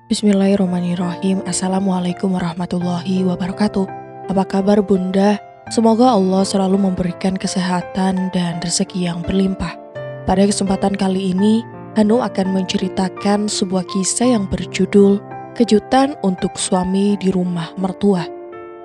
Bismillahirrahmanirrahim. Assalamualaikum warahmatullahi wabarakatuh. Apa kabar Bunda? Semoga Allah selalu memberikan kesehatan dan rezeki yang berlimpah. Pada kesempatan kali ini, Hanum akan menceritakan sebuah kisah yang berjudul Kejutan untuk Suami di Rumah Mertua.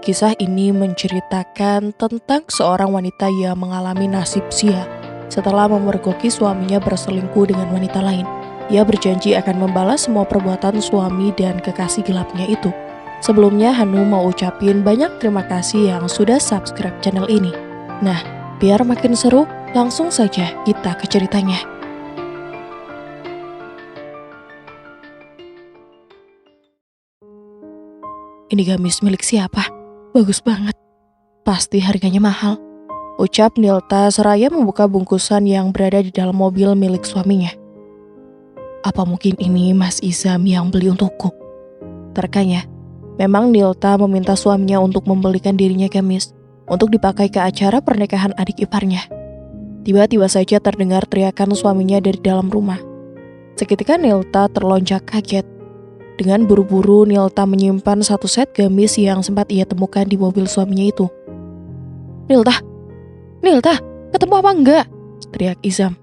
Kisah ini menceritakan tentang seorang wanita yang mengalami nasib sia setelah memergoki suaminya berselingkuh dengan wanita lain. Ia berjanji akan membalas semua perbuatan suami dan kekasih gelapnya itu. Sebelumnya Hanum mau ucapin banyak terima kasih yang sudah subscribe channel ini. Nah, biar makin seru, langsung saja kita ke ceritanya. Ini gamis milik siapa? Bagus banget. Pasti harganya mahal, ucap Nilta seraya membuka bungkusan yang berada di dalam mobil milik suaminya. Apa mungkin ini Mas Izam yang beli untukku? Terkanya, memang Nilta meminta suaminya untuk membelikan dirinya gamis untuk dipakai ke acara pernikahan adik iparnya. Tiba-tiba saja terdengar teriakan suaminya dari dalam rumah. Seketika Nilta terlonjak kaget. Dengan buru-buru Nilta menyimpan satu set gamis yang sempat ia temukan di mobil suaminya itu. Nilta, ketemu apa enggak? Teriak Izam.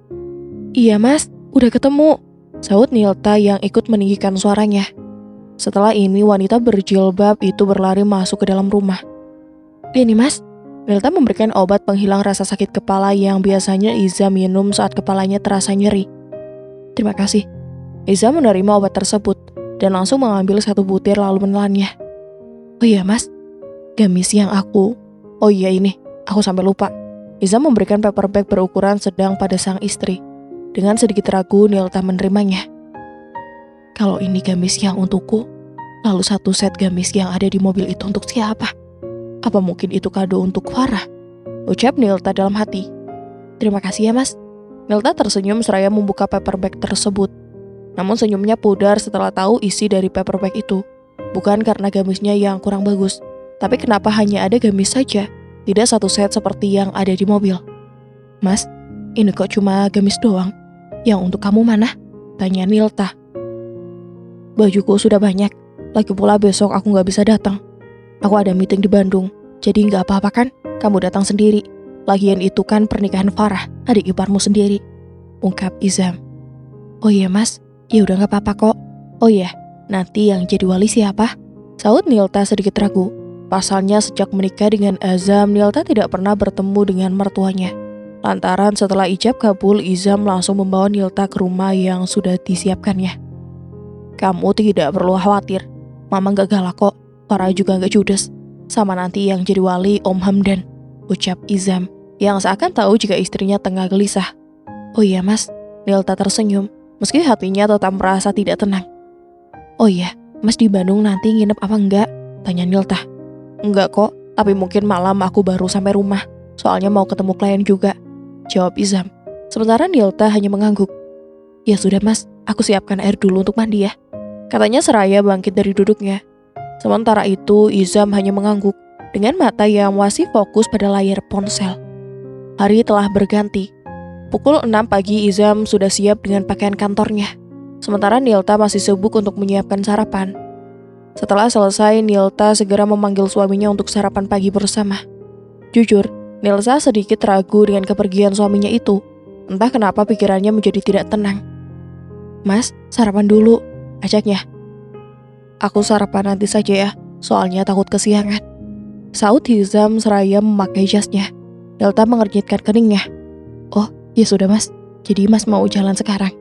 Iya mas, udah ketemu, sahut Nilta yang ikut meninggikan suaranya. Setelah ini wanita berjilbab itu berlari masuk ke dalam rumah. Ini mas, Nilta memberikan obat penghilang rasa sakit kepala yang biasanya Izam minum saat kepalanya terasa nyeri. Terima kasih. Izam menerima obat tersebut dan langsung mengambil satu butir lalu menelannya. Oh iya mas, gamis yang oh iya ini, aku sampai lupa. Izam memberikan paper bag berukuran sedang pada sang istri. Dengan sedikit ragu, Nilta menerimanya. Kalau ini gamis yang untukku, lalu satu set gamis yang ada di mobil itu untuk siapa? Apa mungkin itu kado untuk Farah? Ucap Nilta dalam hati. Terima kasih ya mas. Nilta tersenyum seraya membuka paper bag tersebut. Namun senyumnya pudar setelah tahu isi dari paper bag itu. Bukan karena gamisnya yang kurang bagus, tapi kenapa hanya ada gamis saja, tidak satu set seperti yang ada di mobil. Mas, ini kok cuma gamis doang? Yang untuk kamu mana? Tanya Nilta. Bajuku sudah banyak, lagi pula besok aku gak bisa datang. Aku ada meeting di Bandung, jadi gak apa-apa kan kamu datang sendiri. Lagian itu kan pernikahan Farah, adik iparmu sendiri, ungkap Izam. Oh iya mas, ya udah gak apa-apa kok. Oh iya, nanti yang jadi wali siapa? Sahut Nilta sedikit ragu. Pasalnya sejak menikah dengan Azam, Nilta tidak pernah bertemu dengan mertuanya. Lantaran setelah ijab kabul, Izam langsung membawa Nilta ke rumah yang sudah disiapkannya. Kamu tidak perlu khawatir, Mama gak galak kok, Farah juga gak judes. Sama nanti yang jadi wali Om Hamdan, ucap Izam, yang seakan tahu jika istrinya tengah gelisah. Oh iya mas, Nilta tersenyum, meski hatinya tetap merasa tidak tenang. Oh iya, mas di Bandung nanti nginep apa enggak? Tanya Nilta. Enggak kok, tapi mungkin malam aku baru sampai rumah, soalnya mau ketemu klien juga, jawab Izam. Sementara Nilta hanya mengangguk. Ya sudah mas, aku siapkan air dulu untuk mandi ya, katanya seraya bangkit dari duduknya. Sementara itu Izam hanya mengangguk dengan mata yang masih fokus pada layar ponsel. Hari telah berganti. Pukul 6 pagi Izam sudah siap dengan pakaian kantornya. Sementara Nilta masih sibuk untuk menyiapkan sarapan. Setelah selesai, Nilta segera memanggil suaminya untuk sarapan pagi bersama. Jujur, Nilta sedikit ragu dengan kepergian suaminya itu. Entah kenapa pikirannya menjadi tidak tenang. Mas, sarapan dulu, ajaknya. Aku sarapan nanti saja ya, soalnya takut kesiangan, sahut Izam seraya memakai jasnya. Nilta mengernyitkan keningnya. Oh, ya sudah mas, jadi mas mau jalan sekarang?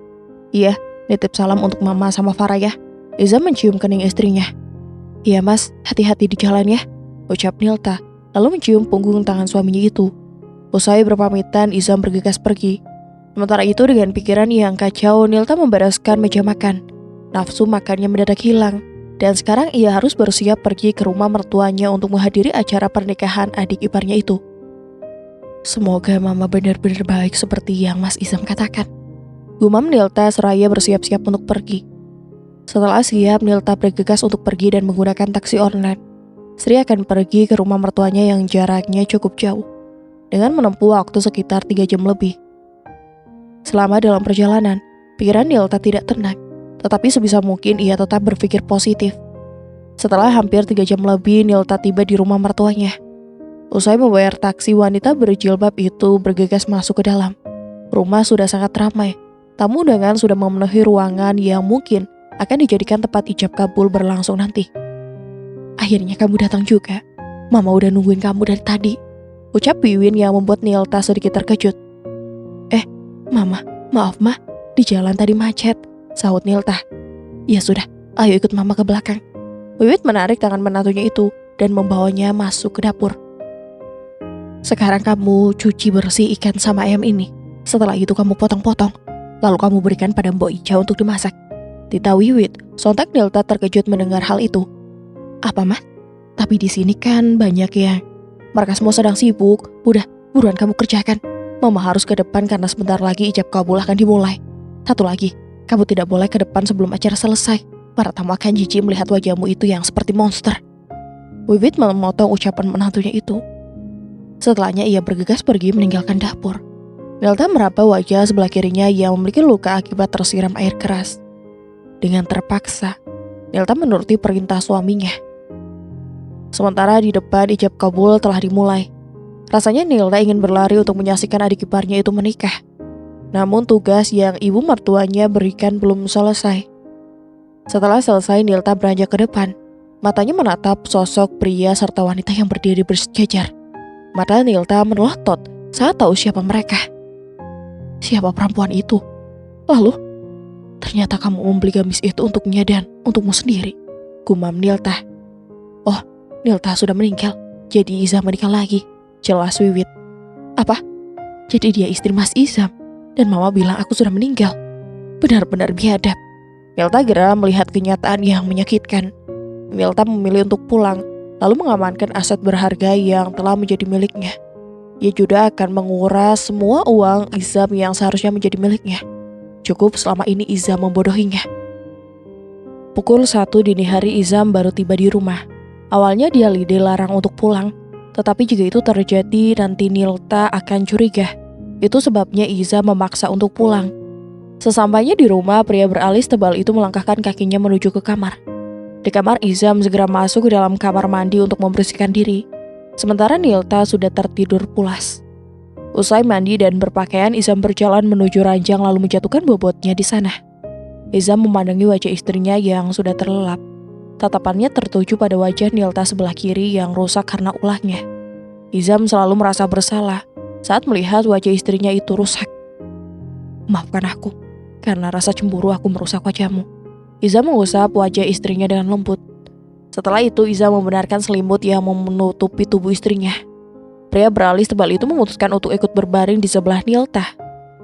Iya, nitip salam untuk Mama sama Farah ya. Izam mencium kening istrinya. Iya mas, hati-hati di jalan ya, ucap Nilta, lalu mencium punggung tangan suaminya itu. Usai berpamitan, Izam bergegas pergi. Sementara itu dengan pikiran yang kacau, Nilta membereskan meja makan. Nafsu makannya mendadak hilang, dan sekarang ia harus bersiap pergi ke rumah mertuanya untuk menghadiri acara pernikahan adik iparnya itu. Semoga Mama benar-benar baik seperti yang Mas Izam katakan, gumam Nilta seraya bersiap-siap untuk pergi. Setelah siap, Nilta bergegas untuk pergi dan menggunakan taksi online. Sri akan pergi ke rumah mertuanya yang jaraknya cukup jauh, dengan menempuh waktu sekitar 3 jam lebih. Selama dalam perjalanan, pikiran Nilta tidak tenang. Tetapi sebisa mungkin ia tetap berpikir positif. Setelah hampir 3 jam lebih, Nilta tiba di rumah mertuanya. Usai membayar taksi, wanita berjilbab itu bergegas masuk ke dalam. Rumah sudah sangat ramai. Tamu undangan sudah memenuhi ruangan yang mungkin akan dijadikan tempat ijab kabul berlangsung nanti. Akhirnya kamu datang juga. Mama udah nungguin kamu dari tadi, ucap Wiwin yang membuat Nilta sedikit terkejut. Mama, maaf Ma, di jalan tadi macet, sahut Nilta. Ya sudah, ayo ikut Mama ke belakang. Wiwit menarik tangan menantunya itu dan membawanya masuk ke dapur. Sekarang kamu cuci bersih ikan sama ayam ini. Setelah itu kamu potong-potong, lalu kamu berikan pada Mbok Ica untuk dimasak. Tita Wiwit, sontak Nilta terkejut mendengar hal itu. Apa Mas? Tapi di sini kan banyak yang... Mereka semua sedang sibuk. Udah, buruan kamu kerjakan. Mama harus ke depan karena sebentar lagi ijab kabul akan dimulai. Satu lagi, kamu tidak boleh ke depan sebelum acara selesai. Para tamu akan jijik melihat wajahmu itu yang seperti monster. Wiwit memotong ucapan menantunya itu. Setelahnya ia bergegas pergi meninggalkan dapur. Nilta meraba wajah sebelah kirinya yang memiliki luka akibat tersiram air keras. Dengan terpaksa, Nilta menuruti perintah suaminya. Sementara di depan ijab kabul telah dimulai. Rasanya Nilta ingin berlari untuk menyaksikan adik iparnya itu menikah. Namun tugas yang ibu mertuanya berikan belum selesai. Setelah selesai, Nilta beranjak ke depan. Matanya menatap sosok pria serta wanita yang berdiri bersejajar. Mata Nilta melotot saat tahu siapa mereka. Siapa perempuan itu? Lalu, ternyata kamu membeli gamis itu untuknya dan untukmu sendiri, gumam Nilta. Oh, Nilta sudah meninggal, jadi Izam menikah lagi, jelas Wiwit. Apa? Jadi dia istri Mas Izam, dan Mama bilang aku sudah meninggal. Benar-benar biadab. Nilta geram melihat kenyataan yang menyakitkan. Nilta memilih untuk pulang, lalu mengamankan aset berharga yang telah menjadi miliknya. Ia juga akan menguras semua uang Izam yang seharusnya menjadi miliknya. Cukup selama ini Izam membodohinya. Pukul 1 dini hari Izam baru tiba di rumah. Awalnya dia dilarang untuk pulang, tetapi jika itu terjadi nanti Nilta akan curiga. Itu sebabnya Izam memaksa untuk pulang. Sesampainya di rumah, pria beralis tebal itu melangkahkan kakinya menuju ke kamar. Di kamar, Izam segera masuk ke dalam kamar mandi untuk membersihkan diri. Sementara Nilta sudah tertidur pulas. Usai mandi dan berpakaian, Izam berjalan menuju ranjang lalu menjatuhkan bobotnya di sana. Izam memandangi wajah istrinya yang sudah terlelap. Tatapannya tertuju pada wajah Nilta sebelah kiri yang rusak karena ulahnya. Izam selalu merasa bersalah saat melihat wajah istrinya itu rusak. Maafkan aku, karena rasa cemburu aku merusak wajahmu. Izam mengusap wajah istrinya dengan lembut. Setelah itu Izam membenarkan selimut yang menutupi tubuh istrinya. Pria beralis tebal itu memutuskan untuk ikut berbaring di sebelah Nilta.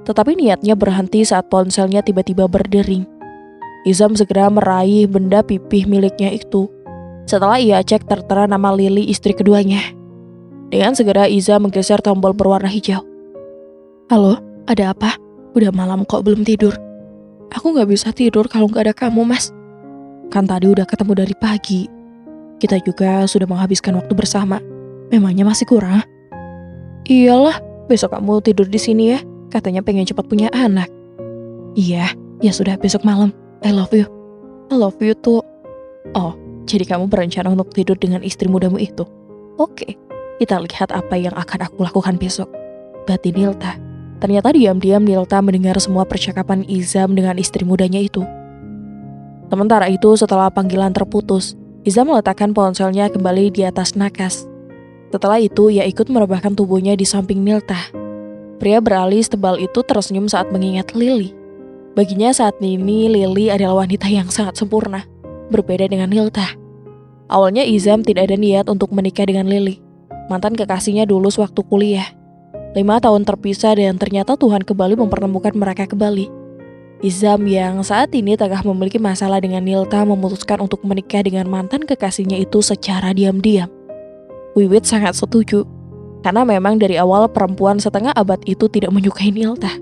Tetapi niatnya berhenti saat ponselnya tiba-tiba berdering. Izam segera meraih benda pipih miliknya itu. Setelah ia cek tertera nama Lili, istri keduanya. Dengan segera Izam menggeser tombol berwarna hijau. Halo, ada apa? Udah malam kok belum tidur? Aku gak bisa tidur kalau gak ada kamu, Mas. Kan tadi udah ketemu dari pagi. Kita juga sudah menghabiskan waktu bersama. Memangnya masih kurang? Iyalah, besok kamu tidur di sini ya. Katanya pengen cepat punya anak. Iya, ya sudah besok malam. I love you. I love you too. Oh, jadi kamu berencana untuk tidur dengan istri mudamu itu? Oke, kita lihat apa yang akan aku lakukan besok. Batin Nilta. Ternyata diam-diam Nilta mendengar semua percakapan Izam dengan istri mudanya itu. Sementara itu, setelah panggilan terputus, Izam meletakkan ponselnya kembali di atas nakas. Setelah itu, ia ikut merebahkan tubuhnya di samping Nilta. Pria beralis tebal itu tersenyum saat mengingat Lili. Baginya saat ini Lili adalah wanita yang sangat sempurna, berbeda dengan Nilta. Awalnya Izam tidak ada niat untuk menikah dengan Lili, mantan kekasihnya dulu sewaktu kuliah. 5 tahun terpisah dan ternyata Tuhan kembali mempertemukan mereka kembali. Izam yang saat ini tengah memiliki masalah dengan Nilta memutuskan untuk menikah dengan mantan kekasihnya itu secara diam-diam. Wiwit sangat setuju, karena memang dari awal perempuan setengah abad itu tidak menyukai Nilta.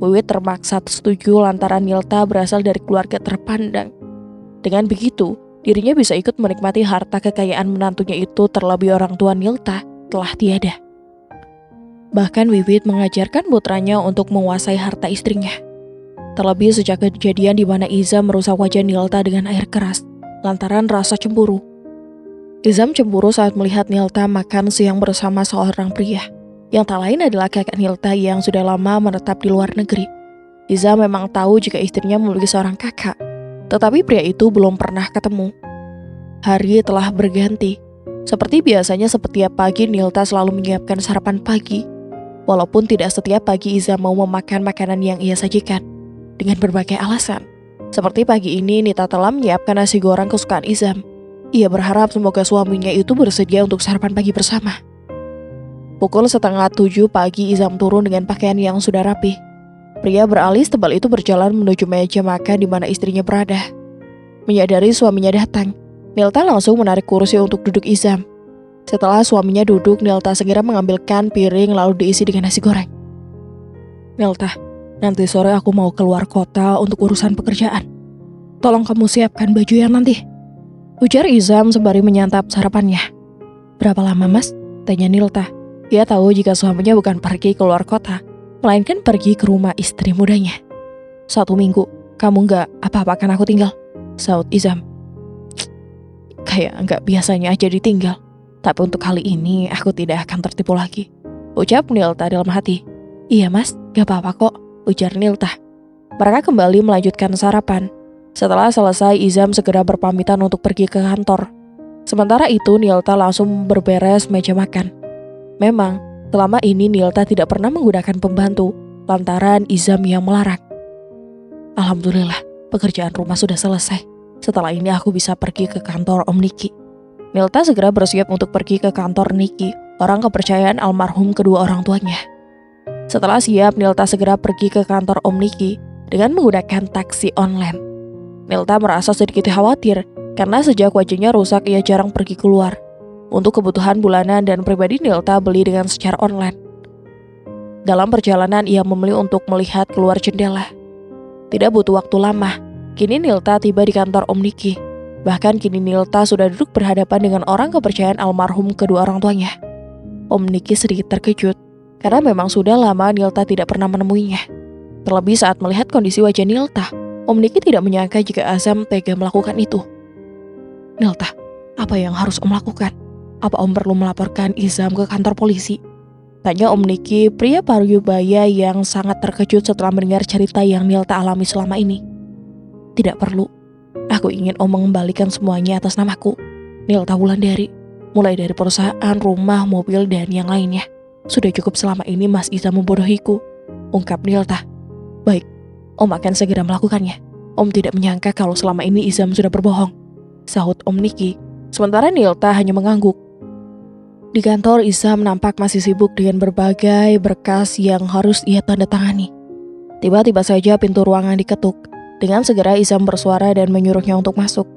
Wiwit terpaksa setuju lantaran Nilta berasal dari keluarga terpandang. Dengan begitu, dirinya bisa ikut menikmati harta kekayaan menantunya itu terlebih orang tua Nilta telah tiada. Bahkan Wiwit mengajarkan putranya untuk menguasai harta istrinya. Terlebih sejak kejadian di mana Izam merusak wajah Nilta dengan air keras, lantaran rasa cemburu. Izam cemburu saat melihat Nilta makan siang bersama seorang pria, yang tak lain adalah kakak Nilta yang sudah lama menetap di luar negeri. Izam memang tahu jika istrinya memiliki seorang kakak, tetapi pria itu belum pernah ketemu. Hari telah berganti. Seperti biasanya setiap pagi Nilta selalu menyiapkan sarapan pagi. Walaupun tidak setiap pagi Izam mau memakan makanan yang ia sajikan, dengan berbagai alasan. Seperti pagi ini Nita telah menyiapkan nasi goreng kesukaan Izam. Ia berharap semoga suaminya itu bersedia untuk sarapan pagi bersama. Pukul 6:30 pagi Izam turun dengan pakaian yang sudah rapi. Pria beralis tebal itu berjalan menuju meja makan di mana istrinya berada. Menyadari suaminya datang, Nilta langsung menarik kursi untuk duduk Izam. Setelah suaminya duduk, Nilta segera mengambilkan piring lalu diisi dengan nasi goreng. "Nilta, nanti sore aku mau keluar kota untuk urusan pekerjaan. Tolong kamu siapkan baju yang nanti," ujar Izam sembari menyantap sarapannya. "Berapa lama, Mas?" tanya Nilta. Ia tahu jika suaminya bukan pergi keluar kota, melainkan pergi ke rumah istri mudanya. "1 minggu, kamu nggak apa-apakan aku tinggal?" saut Izam. "Kayak nggak biasanya aja ditinggal. Tapi untuk kali ini aku tidak akan tertipu lagi," ucap Nilta dalam hati. "Iya mas, gak apa-apa kok," ujar Nilta. Mereka kembali melanjutkan sarapan. Setelah selesai, Izam segera berpamitan untuk pergi ke kantor. Sementara itu Nilta langsung berberes meja makan. Memang, selama ini Nilta tidak pernah menggunakan pembantu, lantaran Izam yang melarang. "Alhamdulillah, pekerjaan rumah sudah selesai. Setelah ini aku bisa pergi ke kantor Om Niki." Nilta segera bersiap untuk pergi ke kantor Niki, orang kepercayaan almarhum kedua orang tuanya. Setelah siap, Nilta segera pergi ke kantor Om Niki dengan menggunakan taksi online. Nilta merasa sedikit khawatir karena sejak wajahnya rusak ia jarang pergi keluar. Untuk kebutuhan bulanan dan pribadi Nilta beli dengan secara online. Dalam perjalanan ia memilih untuk melihat keluar jendela. Tidak butuh waktu lama, kini Nilta tiba di kantor Om Niki. Bahkan kini Nilta sudah duduk berhadapan dengan orang kepercayaan almarhum kedua orang tuanya. Om Niki sedikit terkejut, karena memang sudah lama Nilta tidak pernah menemuinya. Terlebih saat melihat kondisi wajah Nilta, Om Niki tidak menyangka jika Azam tega melakukan itu. "Nilta, apa yang harus Om lakukan? Apa Om perlu melaporkan Izam ke kantor polisi?" tanya Om Niki, pria parubaya yang sangat terkejut setelah mendengar cerita yang Nilta alami selama ini. "Tidak perlu. Aku ingin Om mengembalikan semuanya atas namaku, Nilta Wulandari. Mulai dari perusahaan, rumah, mobil, dan yang lainnya. Sudah cukup selama ini Mas Izam membodohiku," ungkap Nilta. "Baik, Om akan segera melakukannya. Om tidak menyangka kalau selama ini Izam sudah berbohong," sahut Om Niki. Sementara Nilta hanya mengangguk. Di kantor, Izam nampak masih sibuk dengan berbagai berkas yang harus ia tanda tangani. Tiba-tiba saja pintu ruangan diketuk. Dengan segera Izam bersuara dan menyuruhnya untuk masuk.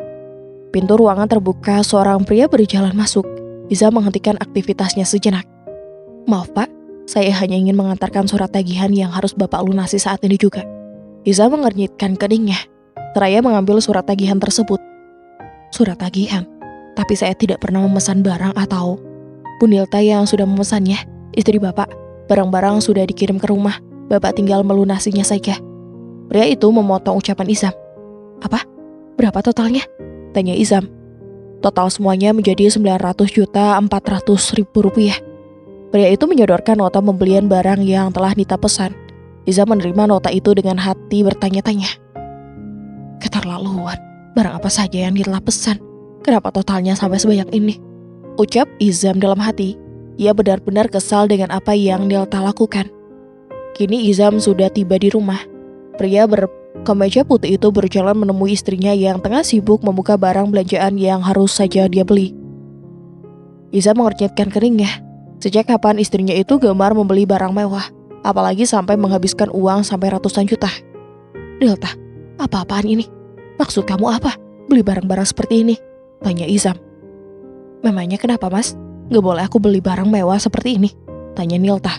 Pintu ruangan terbuka, seorang pria berjalan masuk. Izam menghentikan aktivitasnya sejenak. "Maaf Pak, saya hanya ingin mengantarkan surat tagihan yang harus Bapak lunasi saat ini juga." Izam mengernyitkan keningnya, seraya mengambil surat tagihan tersebut. "Surat tagihan? Tapi saya tidak pernah memesan barang atau..." "Bu Nilta yang sudah memesannya, istri Bapak. Barang-barang sudah dikirim ke rumah, Bapak tinggal melunasinya saja." Pria itu memotong ucapan Izam. "Apa? Berapa totalnya?" tanya Izam. "Total semuanya menjadi Rp900.400.000. Pria itu menyodorkan nota pembelian barang yang telah Nita pesan. Izam menerima nota itu dengan hati bertanya-tanya. "Keterlaluan, barang apa saja yang Nita pesan? Kenapa totalnya sampai sebanyak ini?" ucap Izam dalam hati. Ia benar-benar kesal dengan apa yang Nilta lakukan. Kini Izam sudah tiba di rumah. Pria berkemeja putih itu berjalan menemui istrinya yang tengah sibuk membuka barang belanjaan yang harus saja dia beli. Izam mengernyitkan keningnya. Sejak kapan istrinya itu gemar membeli barang mewah, apalagi sampai menghabiskan uang sampai ratusan juta. "Nilta, apa-apaan ini? Maksud kamu apa? Beli barang-barang seperti ini?" tanya Izam. "Memangnya kenapa mas? Gak boleh aku beli barang mewah seperti ini?" tanya Nilta.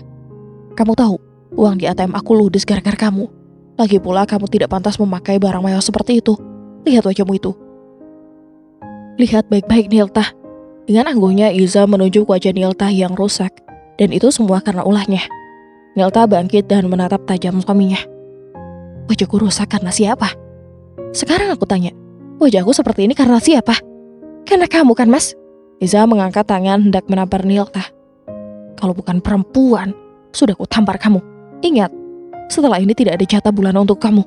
"Kamu tahu, uang di ATM aku ludes gara-gara kamu. Lagi pula kamu tidak pantas memakai barang mewah seperti itu. Lihat wajahmu itu." "Lihat baik-baik Nilta." Dengan angguhnya Izam menunjuk wajah Nilta yang rusak. Dan itu semua karena ulahnya. Nilta bangkit dan menatap tajam suaminya. Wajahku rusak karena siapa? Sekarang aku tanya, wajahku seperti ini karena siapa? Karena kamu kan, Mas? Izam mengangkat tangan hendak menampar Nilta. Kalau bukan perempuan, sudah ku tampar kamu. Ingat, setelah ini tidak ada jatah bulanan untuk kamu.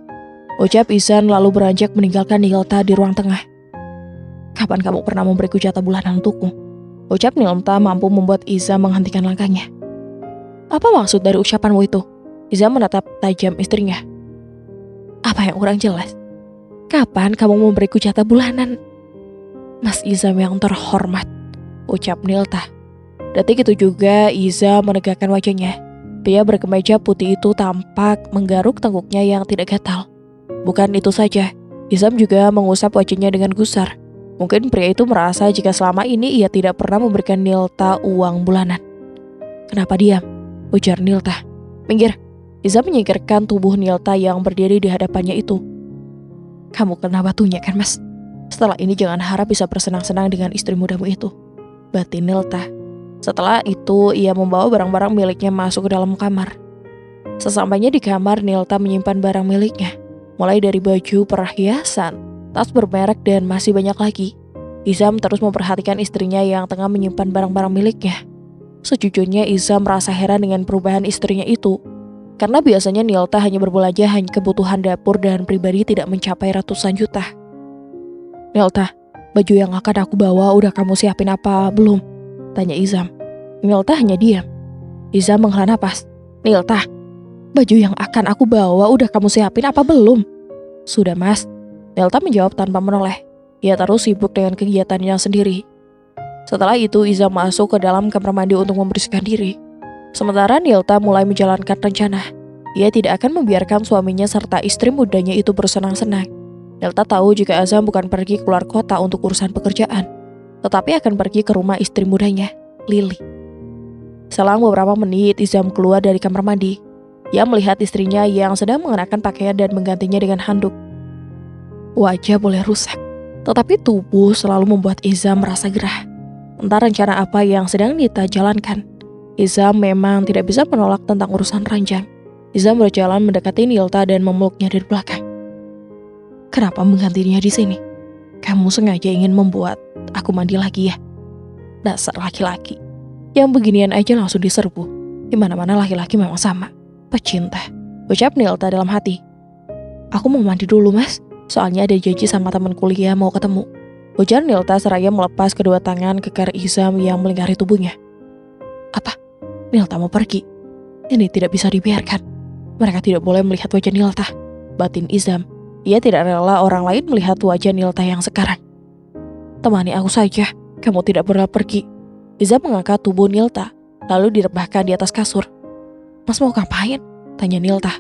Ucap Izam lalu beranjak meninggalkan Nilta di ruang tengah. Kapan kamu pernah memberiku jatah bulanan untukku? Ucap Nilta mampu membuat Izam menghentikan langkahnya. Apa maksud dari ucapanmu itu? Izam menatap tajam istrinya. Apa yang kurang jelas? Kapan kamu memberiku jatah bulanan? Mas Izam yang terhormat, ucap Nilta. Detik itu juga Izam menegakkan wajahnya. Pria berkemeja putih itu tampak menggaruk tengkuknya yang tidak gatal. Bukan itu saja, Izam juga mengusap wajahnya dengan gusar. Mungkin pria itu merasa jika selama ini ia tidak pernah memberikan Nilta uang bulanan. Kenapa diam? Ujar Nilta. Minggir. Izam menyingkirkan tubuh Nilta yang berdiri di hadapannya itu. Kamu kena batunya kan, Mas? Setelah ini jangan harap bisa bersenang-senang dengan istri mudamu itu, batin Nilta. Setelah itu ia membawa barang-barang miliknya masuk ke dalam kamar. Sesampainya di kamar, Nilta menyimpan barang miliknya, mulai dari baju, perhiasan, tas bermerek, dan masih banyak lagi. Izam terus memperhatikan istrinya yang tengah menyimpan barang-barang miliknya. Sejujurnya Izam merasa heran dengan perubahan istrinya itu. Karena biasanya Nilta hanya berbelanja hanya kebutuhan dapur dan pribadi tidak mencapai ratusan juta. Nilta, baju yang akan aku bawa udah kamu siapin apa belum? Tanya Izam. Nilta hanya diam. Izam menghela napas. Nilta, baju yang akan aku bawa udah kamu siapin apa belum? Sudah, Mas. Nilta menjawab tanpa menoleh. Ia terus sibuk dengan kegiatannya sendiri. Setelah itu Izam masuk ke dalam kamar mandi untuk membersihkan diri. Sementara Nilta mulai menjalankan rencana. Ia tidak akan membiarkan suaminya serta istri mudanya itu bersenang-senang. Nilta tahu jika Azam bukan pergi keluar kota untuk urusan pekerjaan, tetapi akan pergi ke rumah istri mudanya, Lily. Selang beberapa menit Izam keluar dari kamar mandi. Ia melihat istrinya yang sedang mengenakan pakaian dan menggantinya dengan handuk. Wajah boleh rusak, tetapi tubuh selalu membuat Izam merasa gerah. Entah rencana apa yang sedang Nilta jalankan. Izam memang tidak bisa menolak tentang urusan ranjang. Izam berjalan mendekati Nilta dan memeluknya dari belakang. Kenapa menggantinya di sini? Kamu sengaja ingin membuat aku mandi lagi ya? Dasar laki-laki. Yang beginian aja langsung diserbu. Di mana-mana laki-laki memang sama. Pecinta. Ucap Nilta dalam hati. Aku mau mandi dulu, Mas. Soalnya ada janji sama teman kuliah mau ketemu. Ujar Nilta seraya melepas kedua tangan kekar Izam yang melingkari tubuhnya. Apa? Nilta mau pergi? Ini tidak bisa dibiarkan. Mereka tidak boleh melihat wajah Nilta, batin Izam. Ia tidak rela orang lain melihat wajah Nilta yang sekarang. Temani aku saja, kamu tidak perlu pergi. Izam mengangkat tubuh Nilta, lalu direbahkan di atas kasur. Mas mau ngapain? Tanya Nilta.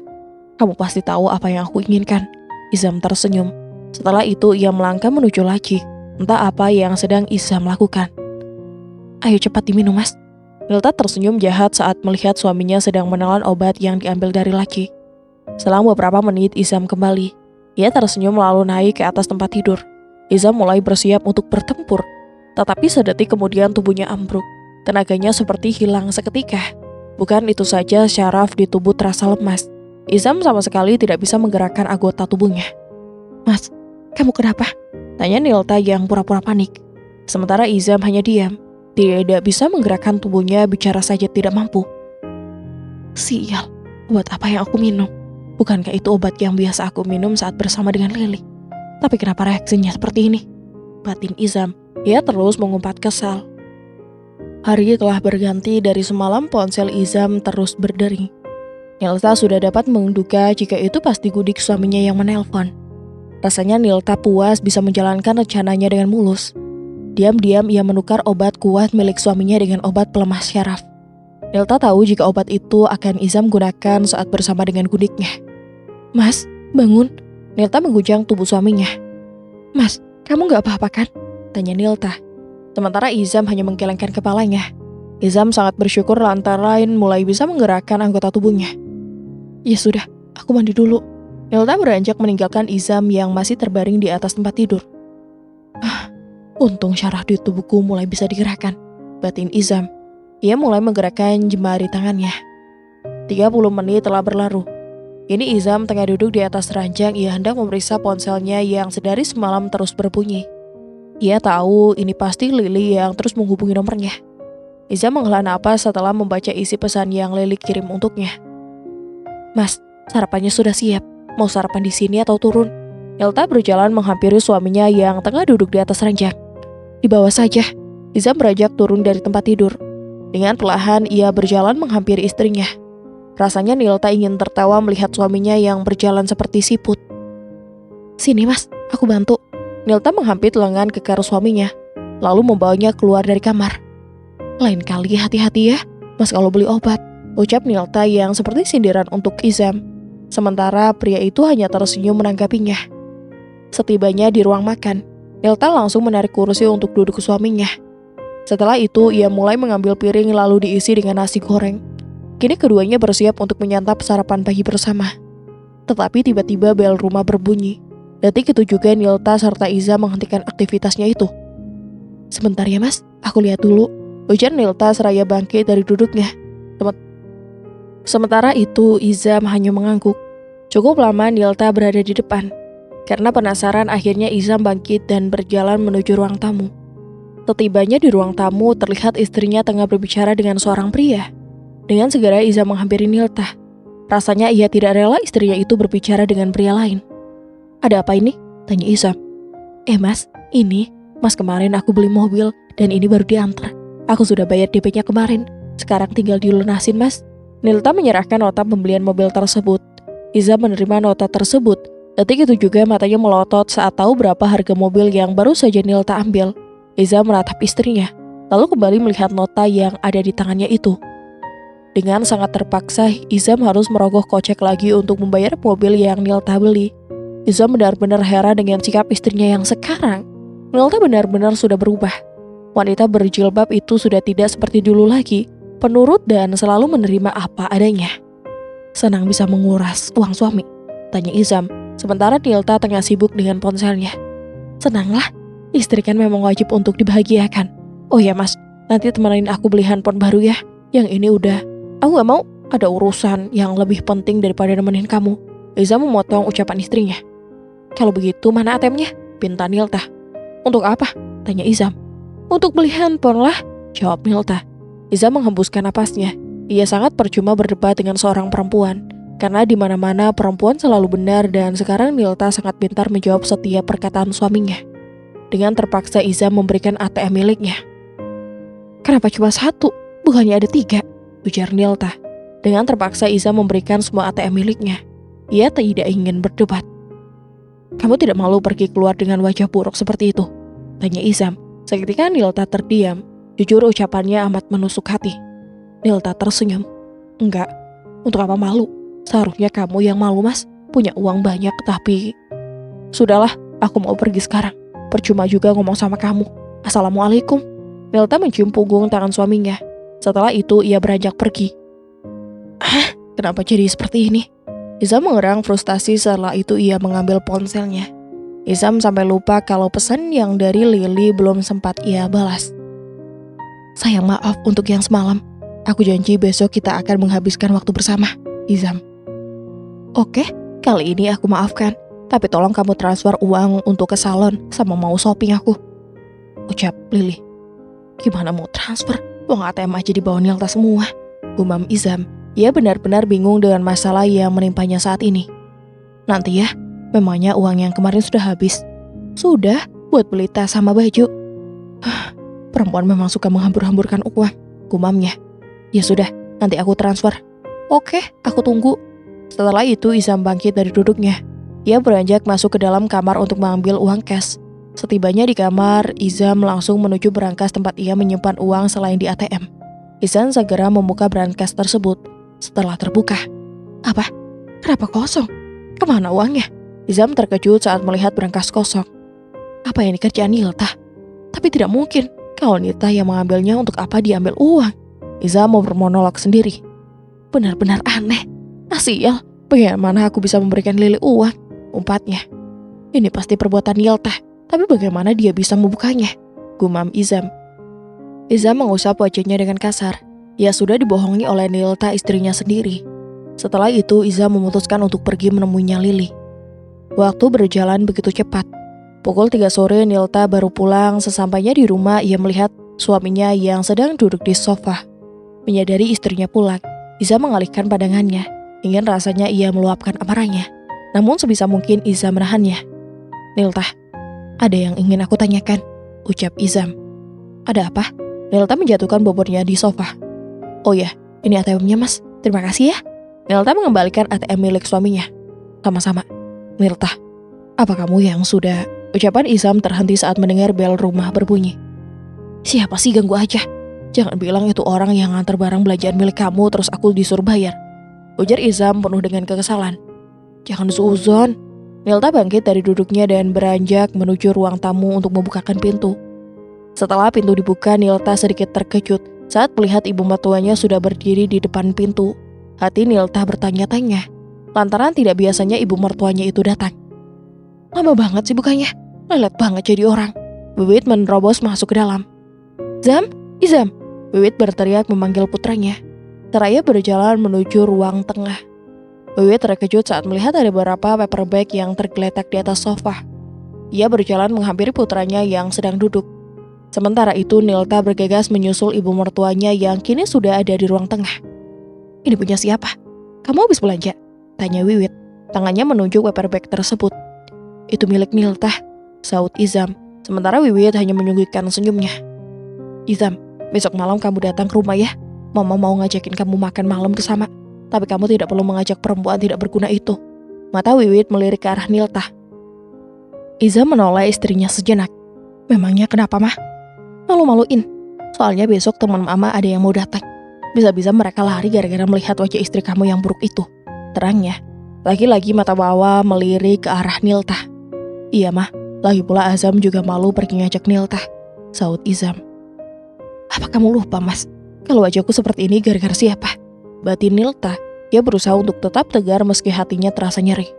Kamu pasti tahu apa yang aku inginkan. Izam tersenyum. Setelah itu ia melangkah menuju laci. Entah apa yang sedang Izam lakukan. Ayo cepat diminum, Mas. Nilta tersenyum jahat saat melihat suaminya sedang menelan obat yang diambil dari laci. Selang beberapa menit Izam kembali. Ia tersenyum lalu naik ke atas tempat tidur. Izam mulai bersiap untuk bertempur. Tetapi sedetik kemudian tubuhnya ambruk. Tenaganya seperti hilang seketika. Bukan itu saja, syaraf di tubuh terasa lemas. Izam sama sekali tidak bisa menggerakkan anggota tubuhnya. Mas, kamu kenapa? Tanya Nilta yang pura-pura panik. Sementara Izam hanya diam. Tidak bisa menggerakkan tubuhnya, bicara saja tidak mampu. Sial, obat apa yang aku minum? Bukankah itu obat yang biasa aku minum saat bersama dengan Lily? Tapi kenapa reaksinya seperti ini? Batin Izam. Ia terus mengumpat kesal. Hari telah berganti, dari semalam ponsel Izam terus berdering. Nilta sudah dapat menduga jika itu pasti Gudik suaminya yang menelpon. Rasanya Nilta puas bisa menjalankan rencananya dengan mulus. Diam-diam ia menukar obat kuat milik suaminya dengan obat pelemah syaraf. Nilta tahu jika obat itu akan Izam gunakan saat bersama dengan Gudiknya. Mas, bangun. Nilta menggujang tubuh suaminya. Mas, kamu gak apa-apa kan? Tanya Nilta. Sementara Izam hanya menggelengkan kepalanya. Izam sangat bersyukur lantaran mulai bisa menggerakkan anggota tubuhnya. Ya sudah, aku mandi dulu. Nilta beranjak meninggalkan Izam yang masih terbaring di atas tempat tidur. Untung syaraf di tubuhku mulai bisa digerakkan, batin Izam. Ia mulai menggerakkan jemari tangannya. 30 menit telah berlalu. Kini Izam tengah duduk di atas ranjang. Ia hendak memeriksa ponselnya yang sedari semalam terus berbunyi. Ia tahu ini pasti Lily yang terus menghubungi nomornya. Izam menghela napas setelah membaca isi pesan yang Lily kirim untuknya. Mas, sarapannya sudah siap. Mau sarapan di sini atau turun? Nilta berjalan menghampiri suaminya yang tengah duduk di atas ranjang. Di bawah saja. Izam beranjak turun dari tempat tidur. Dengan perlahan ia berjalan menghampiri istrinya. Rasanya Nilta ingin tertawa melihat suaminya yang berjalan seperti siput. Sini mas, aku bantu. Nilta menghampit lengan kekar suaminya, lalu membawanya keluar dari kamar. Lain kali hati-hati ya, mas kalau beli obat, ucap Nilta yang seperti sindiran untuk Izam. Sementara pria itu hanya tersenyum menanggapinya. Setibanya di ruang makan, Nilta langsung menarik kursi untuk duduk ke suaminya. Setelah itu ia mulai mengambil piring lalu diisi dengan nasi goreng. Kini keduanya bersiap untuk menyantap sarapan pagi bersama. Tetapi tiba-tiba bel rumah berbunyi. Detik itu juga Nilta serta Iza menghentikan aktivitasnya itu. Sebentar ya mas, aku lihat dulu, ujar Nilta seraya bangkit dari duduknya. Sementara itu Iza hanya mengangguk. Cukup lama Nilta berada di depan. Karena penasaran akhirnya Iza bangkit dan berjalan menuju ruang tamu. Setibanya di ruang tamu terlihat istrinya tengah berbicara dengan seorang pria. Dengan segera Iza menghampiri Nilta. Rasanya ia tidak rela istrinya itu berbicara dengan pria lain. Ada apa ini? Tanya Izam. Mas, ini, mas kemarin aku beli mobil dan ini baru diantar. Aku sudah bayar DP-nya kemarin, sekarang tinggal dilunasin mas. Nilta menyerahkan nota pembelian mobil tersebut. Izam menerima nota tersebut. Detik itu juga matanya melotot saat tahu berapa harga mobil yang baru saja Nilta ambil. Izam meratap istrinya, lalu kembali melihat nota yang ada di tangannya itu. Dengan sangat terpaksa, Izam harus merogoh kocek lagi untuk membayar mobil yang Nilta beli. Izam benar-benar heran dengan sikap istrinya yang sekarang. Nilta benar-benar sudah berubah. Wanita berjilbab itu sudah tidak seperti dulu lagi, penurut dan selalu menerima apa adanya. Senang bisa menguras uang suami, tanya Izam, sementara Nilta tengah sibuk dengan ponselnya. Senanglah, istri kan memang wajib untuk dibahagiakan. Oh ya mas, nanti temenin aku beli handphone baru ya. Yang ini udah, aku gak mau ada urusan yang lebih penting daripada nemenin kamu. Izam memotong ucapan istrinya. Kalau begitu mana ATM-nya? Pinta Nilta. Untuk apa? Tanya Izam. Untuk beli handphone lah, jawab Nilta. Izam menghembuskan napasnya. Ia sangat percuma berdebat dengan seorang perempuan. Karena di mana-mana perempuan selalu benar dan sekarang Nilta sangat pintar menjawab setiap perkataan suaminya. Dengan terpaksa Izam memberikan ATM miliknya. Kenapa cuma satu? Bukannya ada 3, ujar Nilta. Dengan terpaksa Izam memberikan semua ATM miliknya. Ia tidak ingin berdebat. Kamu tidak malu pergi keluar dengan wajah buruk seperti itu? Tanya Izam. Seketika Nilta terdiam. Jujur ucapannya amat menusuk hati. Nilta tersenyum. Enggak, untuk apa malu? Seharusnya kamu yang malu mas. Punya uang banyak tapi... Sudahlah, aku mau pergi sekarang. Percuma juga ngomong sama kamu. Assalamualaikum. Nilta mencium punggung tangan suaminya. Setelah itu ia beranjak pergi. Kenapa jadi seperti ini? Izam mengerang frustasi setelah itu ia mengambil ponselnya. Izam sampai lupa kalau pesan yang dari Lily belum sempat ia balas. Sayang maaf untuk yang semalam. Aku janji besok kita akan menghabiskan waktu bersama, Izam. Oke, kali ini aku maafkan. Tapi tolong kamu transfer uang untuk ke salon sama mau shopping aku, ucap Lily. Gimana mau transfer? Uang ATM aja dibawa Nilta semua, gumam Izam. Ia benar-benar bingung dengan masalah yang menimpanya saat ini. Nanti ya, memangnya uang yang kemarin sudah habis. Sudah, buat beli tas sama baju. Perempuan memang suka menghambur-hamburkan uang, gumamnya. Ya sudah, nanti aku transfer. Oke, aku tunggu. Setelah itu Izam bangkit dari duduknya. Ia beranjak masuk ke dalam kamar untuk mengambil uang cash. Setibanya di kamar, Izam langsung menuju berangkas tempat ia menyimpan uang selain di ATM. Izam segera membuka berangkas tersebut. Setelah terbuka, apa? Kenapa kosong? Kemana uangnya? Izam terkejut saat melihat berangkas kosong. Apa ini kerjaan Nilta? Tapi tidak mungkin. Kalau Nilta yang mengambilnya, untuk apa diambil uang? Izam mau bermonolog sendiri. Benar-benar aneh. Sial, bagaimana aku bisa memberikan Lily uang? Umpatnya. Ini pasti perbuatan Nilta. Tapi bagaimana dia bisa membukanya? Gumam Izam. Izam mengusap wajahnya dengan kasar. Ia sudah dibohongi oleh Nilta istrinya sendiri. Setelah itu Izam memutuskan untuk pergi menemuinya Lily. Waktu berjalan begitu cepat. Pukul 3 sore Nilta baru pulang. Sesampainya di rumah ia melihat suaminya yang sedang duduk di sofa. Menyadari istrinya pulang, Izam mengalihkan pandangannya. Ingin rasanya ia meluapkan amarahnya. Namun sebisa mungkin Izam menahannya. "Nilta, ada yang ingin aku tanyakan," ucap Izam. "Ada apa?" Nilta menjatuhkan bobotnya di sofa. "Oh ya, ini ATM-nya mas, terima kasih ya." Nilta mengembalikan ATM milik suaminya. "Sama-sama." "Nilta, apa kamu yang sudah..." Ucapan Izam terhenti saat mendengar bel rumah berbunyi. "Siapa sih, ganggu aja. Jangan bilang itu orang yang ngantar barang belanjaan milik kamu terus aku disuruh bayar," ujar Izam penuh dengan kekesalan. "Jangan suzon." Nilta bangkit dari duduknya dan beranjak menuju ruang tamu untuk membukakan pintu. Setelah pintu dibuka, Nilta sedikit terkejut saat melihat ibu mertuanya sudah berdiri di depan pintu. Hati Nilta bertanya-tanya, lantaran tidak biasanya ibu mertuanya itu datang. "Lama banget sih bukanya, lelet banget jadi orang." Wiwit menerobos masuk ke dalam. "Zam, Izam!" Wiwit berteriak memanggil putranya. Seraya berjalan menuju ruang tengah. Wiwit terkejut saat melihat ada beberapa paper bag yang tergeletak di atas sofa. Ia berjalan menghampiri putranya yang sedang duduk. Sementara itu Nilta bergegas menyusul ibu mertuanya yang kini sudah ada di ruang tengah. "Ini punya siapa? Kamu habis belanja?" tanya Wiwit. Tangannya menunjuk paper bag tersebut. "Itu milik Nilta," saut Izam. Sementara Wiwit hanya menyunggukkan senyumnya. "Izam, besok malam kamu datang ke rumah ya. Mama mau ngajakin kamu makan malam bersama. Tapi kamu tidak perlu mengajak perempuan tidak berguna itu." Mata Wiwit melirik ke arah Nilta. Izam menoleh istrinya sejenak. "Memangnya kenapa, Mah?" "Malu-maluin. Soalnya besok teman Mama ada yang mau datang. Bisa-bisa mereka lari gara-gara melihat wajah istri kamu yang buruk itu," terangnya. Lagi-lagi mata Wawa melirik ke arah Nilta. "Iya, Mah. Lagi pula Azam juga malu pergi ngajak Nilta," saut Izam. "Apa kamu lupa, Mas? Kalau wajahku seperti ini gara-gara siapa?" batin Nilta. Dia berusaha untuk tetap tegar meski hatinya terasa nyeri.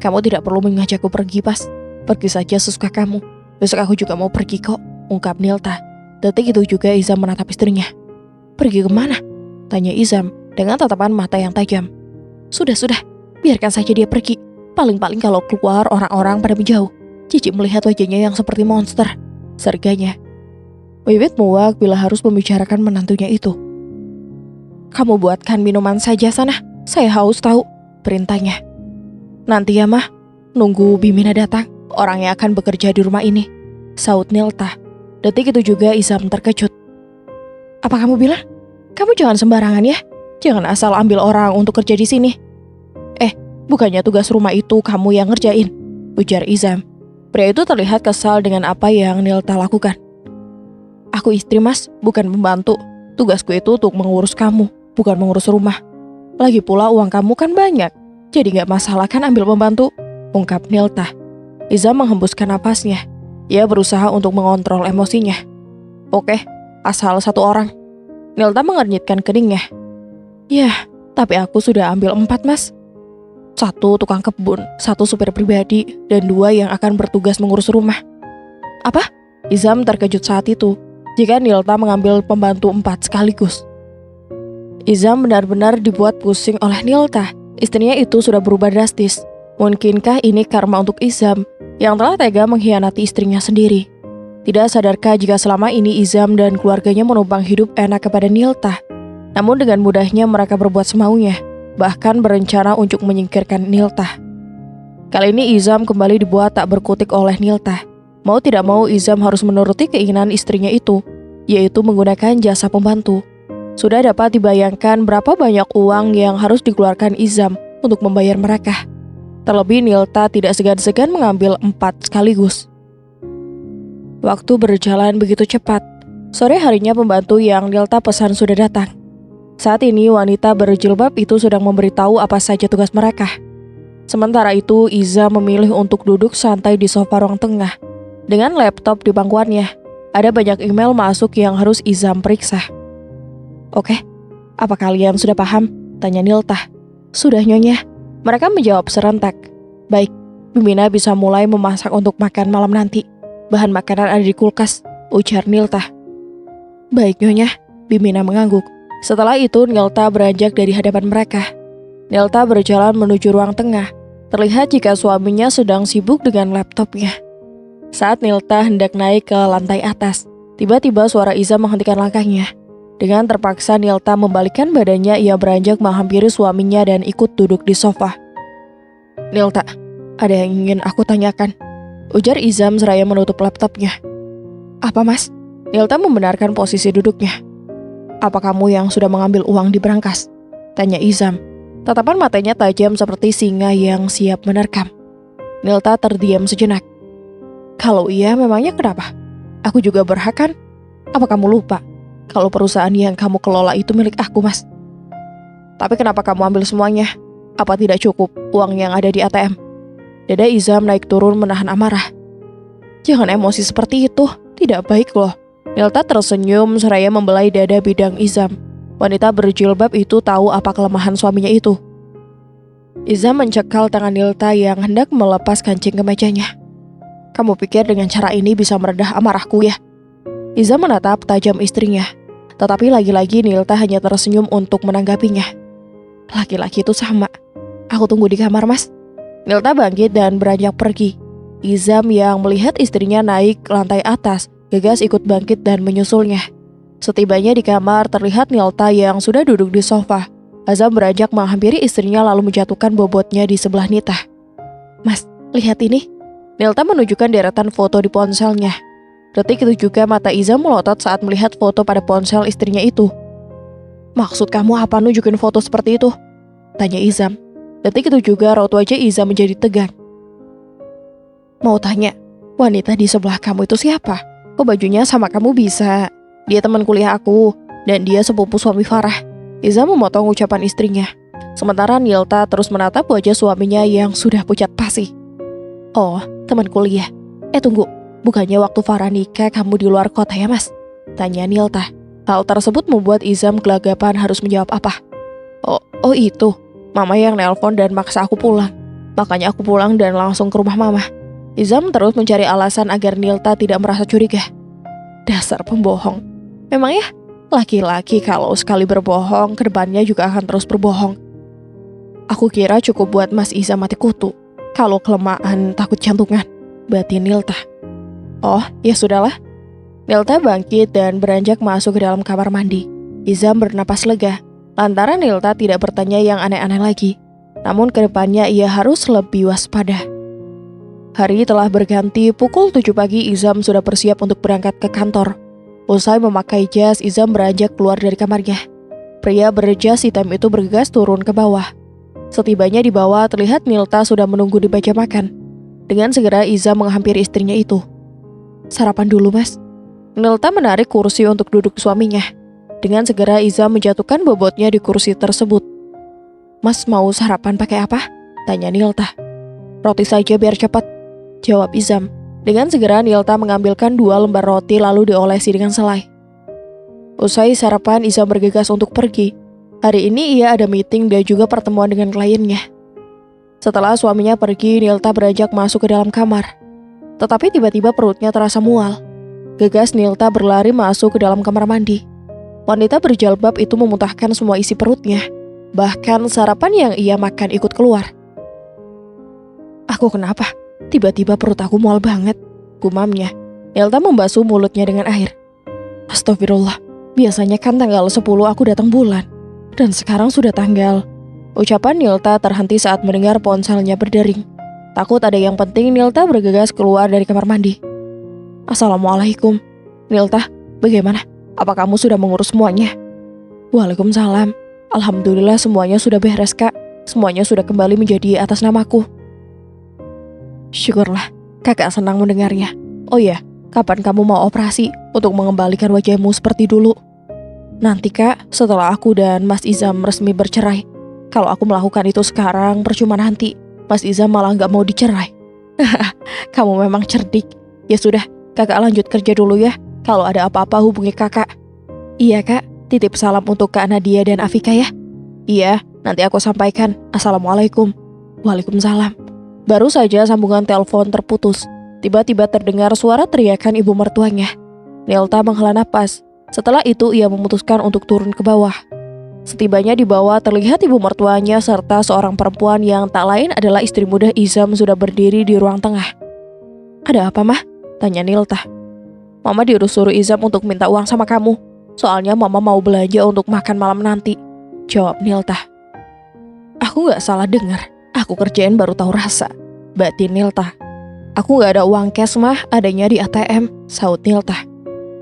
"Kamu tidak perlu mengajakku pergi, Pas. Pergi saja sesuka kamu. Besok aku juga mau pergi kok," ungkap Nilta. Detik itu juga Izam menatap istrinya. "Pergi kemana?" tanya Izam dengan tatapan mata yang tajam. Sudah, biarkan saja dia pergi. Paling-paling kalau keluar orang-orang pada menjauh. Cici melihat wajahnya yang seperti monster," serganya. Wiwit muak bila harus membicarakan menantunya itu. "Kamu buatkan minuman saja sana. Saya haus tahu," perintahnya. "Nanti ya, Mah. Nunggu Bimina datang, orang yang akan bekerja di rumah ini," saut Nilta. Detik itu juga Izam terkejut. "Apa kamu bilang? Kamu jangan sembarangan ya. Jangan asal ambil orang untuk kerja di sini." Bukannya tugas rumah itu kamu yang ngerjain," ujar Izam. Pria itu terlihat kesal dengan apa yang Nilta lakukan. "Aku istri, Mas, bukan pembantu. Tugasku itu untuk mengurus kamu, bukan mengurus rumah. Lagi pula uang kamu kan banyak, jadi gak masalah kan ambil pembantu," ungkap Nilta. Izam menghembuskan napasnya. Ia berusaha untuk mengontrol emosinya. "Oke, asal 1 orang." Nilta mengernyitkan keningnya. "Yah, tapi aku sudah ambil 4, Mas. 1 tukang kebun, 1 supir pribadi, dan 2 yang akan bertugas mengurus rumah." "Apa?" Izam terkejut saat itu. Jika Nilta mengambil pembantu 4 sekaligus. Izam benar-benar dibuat pusing oleh Nilta. Istrinya itu sudah berubah drastis. Mungkinkah ini karma untuk Izam yang telah tega mengkhianati istrinya sendiri? Tidak sadarkah jika selama ini Izam dan keluarganya menumpang hidup enak kepada Nilta? Namun dengan mudahnya mereka berbuat semaunya, bahkan berencana untuk menyingkirkan Nilta. Kali ini Izam kembali dibuat tak berkutik oleh Nilta. Mau tidak mau Izam harus menuruti keinginan istrinya itu, yaitu menggunakan jasa pembantu. Sudah dapat dibayangkan berapa banyak uang yang harus dikeluarkan Izam untuk membayar mereka. Terlebih Nilta tidak segan-segan mengambil 4 sekaligus. Waktu berjalan begitu cepat. Sore harinya pembantu yang Nilta pesan sudah datang. Saat ini wanita berjilbab itu sedang memberitahu apa saja tugas mereka. Sementara itu Izam memilih untuk duduk santai di sofa ruang tengah. Dengan laptop di pangkuannya, ada banyak email masuk yang harus Izam periksa. "Oke, apa kalian sudah paham?" tanya Nilta. "Sudah, Nyonya." Mereka menjawab serentak. "Baik, Bimina bisa mulai memasak untuk makan malam nanti. Bahan makanan ada di kulkas," ujar Nilta. "Baik, Nyonya." Bimina mengangguk. Setelah itu Nilta beranjak dari hadapan mereka. Nilta berjalan menuju ruang tengah. Terlihat jika suaminya sedang sibuk dengan laptopnya. Saat Nilta hendak naik ke lantai atas, tiba-tiba suara Izam menghentikan langkahnya. Dengan terpaksa Nilta membalikkan badannya, ia beranjak menghampiri suaminya dan ikut duduk di sofa. "Nilta, ada yang ingin aku tanyakan," ujar Izam seraya menutup laptopnya. "Apa, Mas?" Nilta membenarkan posisi duduknya. "Apa kamu yang sudah mengambil uang di brankas?" tanya Izam. Tatapan matanya tajam seperti singa yang siap menerkam. Nilta terdiam sejenak. "Kalau iya, memangnya kenapa? Aku juga berhak kan? Apa kamu lupa kalau perusahaan yang kamu kelola itu milik aku, Mas?" "Tapi kenapa kamu ambil semuanya? Apa tidak cukup uang yang ada di ATM?" Dada Izam naik turun menahan amarah. "Jangan emosi seperti itu, tidak baik loh." Nilta tersenyum seraya membelai dada bidang Izam. Wanita berjilbab itu tahu apa kelemahan suaminya itu. Izam mencekal tangan Nilta yang hendak melepas kancing kemejanya. "Kamu pikir dengan cara ini bisa meredah amarahku ya?" Izam menatap tajam istrinya. Tetapi lagi-lagi Nilta hanya tersenyum untuk menanggapinya. "Laki-laki itu sama. Aku tunggu di kamar, Mas." Nilta bangkit dan beranjak pergi. Izam yang melihat istrinya naik ke lantai atas, gegas ikut bangkit dan menyusulnya. Setibanya di kamar, terlihat Nilta yang sudah duduk di sofa. Azam beranjak menghampiri istrinya lalu menjatuhkan bobotnya di sebelah Nita. "Mas, lihat ini." Nilta menunjukkan deretan foto di ponselnya. Detik itu juga mata Izam melotot saat melihat foto pada ponsel istrinya itu. "Maksud kamu apa nunjukin foto seperti itu?" tanya Izam. Detik itu juga raut wajah Izam menjadi tegang. "Mau tanya, wanita di sebelah kamu itu siapa? Kok bajunya sama kamu bisa? Dia teman kuliah aku, dan dia sepupu suami Farah." Izam memotong ucapan istrinya. Sementara Nilta terus menatap wajah suaminya yang sudah pucat pasi. "Oh, teman kuliah. Tunggu, bukannya waktu Farah nikah kamu di luar kota ya, Mas?" tanya Nilta. Hal tersebut membuat Izam gelagapan harus menjawab apa. Oh itu, Mama yang nelpon dan maksa aku pulang. Makanya aku pulang dan langsung ke rumah Mama." Izam terus mencari alasan agar Nilta tidak merasa curiga. Dasar pembohong. Memangnya laki-laki kalau sekali berbohong, kedepannya juga akan terus berbohong. "Aku kira cukup buat Mas Izam mati kutu. Kalau kelemahan takut jantungan," batin Nilta. "Oh, ya sudahlah." Nilta bangkit dan beranjak masuk ke dalam kamar mandi. Izam bernapas lega, lantaran Nilta tidak bertanya yang aneh-aneh lagi. Namun kedepannya ia harus lebih waspada. Hari telah berganti, pukul 7 pagi Izam sudah bersiap untuk berangkat ke kantor. Usai memakai jas, Izam beranjak keluar dari kamarnya. Pria berjas hitam itu bergegas turun ke bawah. Setibanya di bawah, terlihat Nilta sudah menunggu di meja makan. Dengan segera Izam menghampiri istrinya itu. "Sarapan dulu, Mas." Nilta menarik kursi untuk duduk suaminya. Dengan segera Izam menjatuhkan bobotnya di kursi tersebut. "Mas mau sarapan pakai apa?" tanya Nilta. "Roti saja biar cepat," jawab Izam. Dengan segera Nilta mengambilkan 2 lembar roti lalu diolesi dengan selai. Usai sarapan, Izam bergegas untuk pergi. Hari ini ia ada meeting dan juga pertemuan dengan kliennya. Setelah suaminya pergi, Nilta beranjak masuk ke dalam kamar. Tetapi tiba-tiba perutnya terasa mual. Gegas Nilta berlari masuk ke dalam kamar mandi. Wanita berjilbab itu memuntahkan semua isi perutnya. Bahkan sarapan yang ia makan ikut keluar. "Aku kenapa? Tiba-tiba perut aku mual banget," gumamnya. Nilta membasuh mulutnya dengan air. "Astagfirullah, biasanya kan tanggal 10 aku datang bulan. Dan sekarang sudah tanggal." Ucapan Nilta terhenti saat mendengar ponselnya berdering. Takut ada yang penting, Nilta bergegas keluar dari kamar mandi. "Assalamualaikum." "Nilta, bagaimana? Apa kamu sudah mengurus semuanya?" "Waalaikumsalam. Alhamdulillah semuanya sudah beres, Kak. Semuanya sudah kembali menjadi atas namaku." "Syukurlah, kakak senang mendengarnya. Oh ya, kapan kamu mau operasi untuk mengembalikan wajahmu seperti dulu?" "Nanti, Kak, setelah aku dan Mas Izam resmi bercerai. Kalau aku melakukan itu sekarang percuma nanti. Mas Izam malah gak mau dicerai." "Kamu memang cerdik. Ya sudah, kakak lanjut kerja dulu ya. Kalau ada apa-apa hubungi kakak." "Iya, Kak, titip salam untuk Kak Nadia dan Afika ya." "Iya, nanti aku sampaikan. Assalamualaikum." "Waalaikumsalam." Baru saja sambungan telepon terputus. Tiba-tiba terdengar suara teriakan ibu mertuanya. Nilta menghela napas. Setelah itu ia memutuskan untuk turun ke bawah. Setibanya di bawah terlihat ibu mertuanya serta seorang perempuan yang tak lain adalah istri muda Izam sudah berdiri di ruang tengah. "Ada apa, Mah?" tanya Nilta. "Mama suruh Izam untuk minta uang sama kamu. Soalnya Mama mau belanja untuk makan malam nanti," jawab Nilta. "Aku gak salah dengar. Aku kerjain baru tahu rasa," batin Nilta. "Aku gak ada uang cash, Mah, adanya di ATM," sahut Nilta.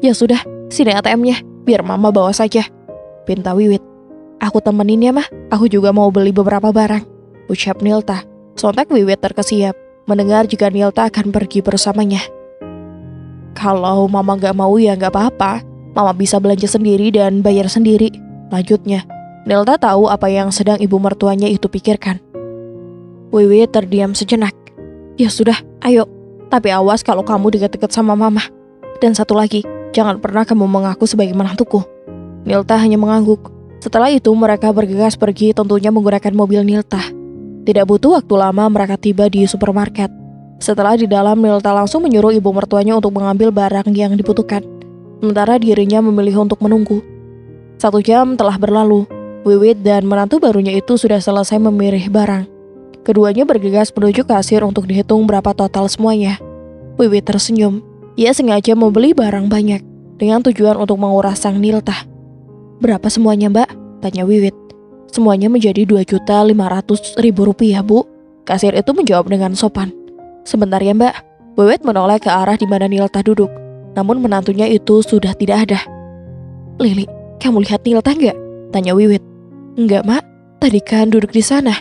"Ya sudah, sini ATM-nya, biar Mama bawa saja," pinta Wiwit. "Aku temenin ya, Mah, aku juga mau beli beberapa barang," ucap Nilta. Sontak Wiwit terkesiap mendengar jika Nilta akan pergi bersamanya. "Kalau Mama gak mau ya gak apa-apa, Mama bisa belanja sendiri dan bayar sendiri," lanjutnya. Nilta tahu apa yang sedang ibu mertuanya itu pikirkan. Wiwit terdiam sejenak. "Ya sudah, ayo. Tapi awas kalau kamu dekat-dekat sama Mama. Dan satu lagi, jangan pernah kamu mengaku sebagai menantuku." Nilta hanya mengangguk. Setelah itu mereka bergegas pergi, tentunya menggunakan mobil Nilta. Tidak butuh waktu lama mereka tiba di supermarket. Setelah di dalam, Nilta langsung menyuruh ibu mertuanya untuk mengambil barang yang dibutuhkan. Sementara dirinya memilih untuk menunggu. 1 jam telah berlalu. Wiwit dan menantu barunya itu sudah selesai memilih barang. Keduanya bergegas menuju kasir untuk dihitung berapa total semuanya. Wiwit tersenyum. Ia sengaja membeli barang banyak dengan tujuan untuk menguras sang Nilta. "Berapa semuanya, Mbak?" tanya Wiwit. "Semuanya menjadi 2.500.000 rupiah, Bu." Kasir itu menjawab dengan sopan. "Sebentar ya, Mbak." Wiwit menoleh ke arah di mana Nilta duduk. Namun menantunya itu sudah tidak ada. "Lili, kamu lihat Nilta nggak?" tanya Wiwit. "Enggak, Mak. Tadi kan duduk di sana."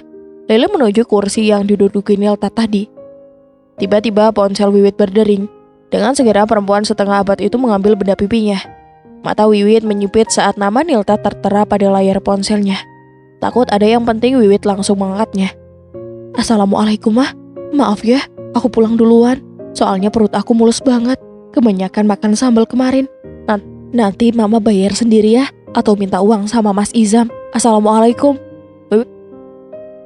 Lili menuju kursi yang diduduki Nilta tadi. Tiba-tiba ponsel Wiwit berdering. Dengan segera perempuan setengah abad itu mengambil benda pipinya. Mata Wiwit menyipit saat nama Nilta tertera pada layar ponselnya. Takut ada yang penting, Wiwit langsung mengangkatnya. "Assalamualaikum, Mah. Maaf ya, aku pulang duluan. Soalnya perut aku mulus banget. Kebanyakan makan sambal kemarin. Nanti Mama bayar sendiri ya, atau minta uang sama Mas Izam. Assalamualaikum."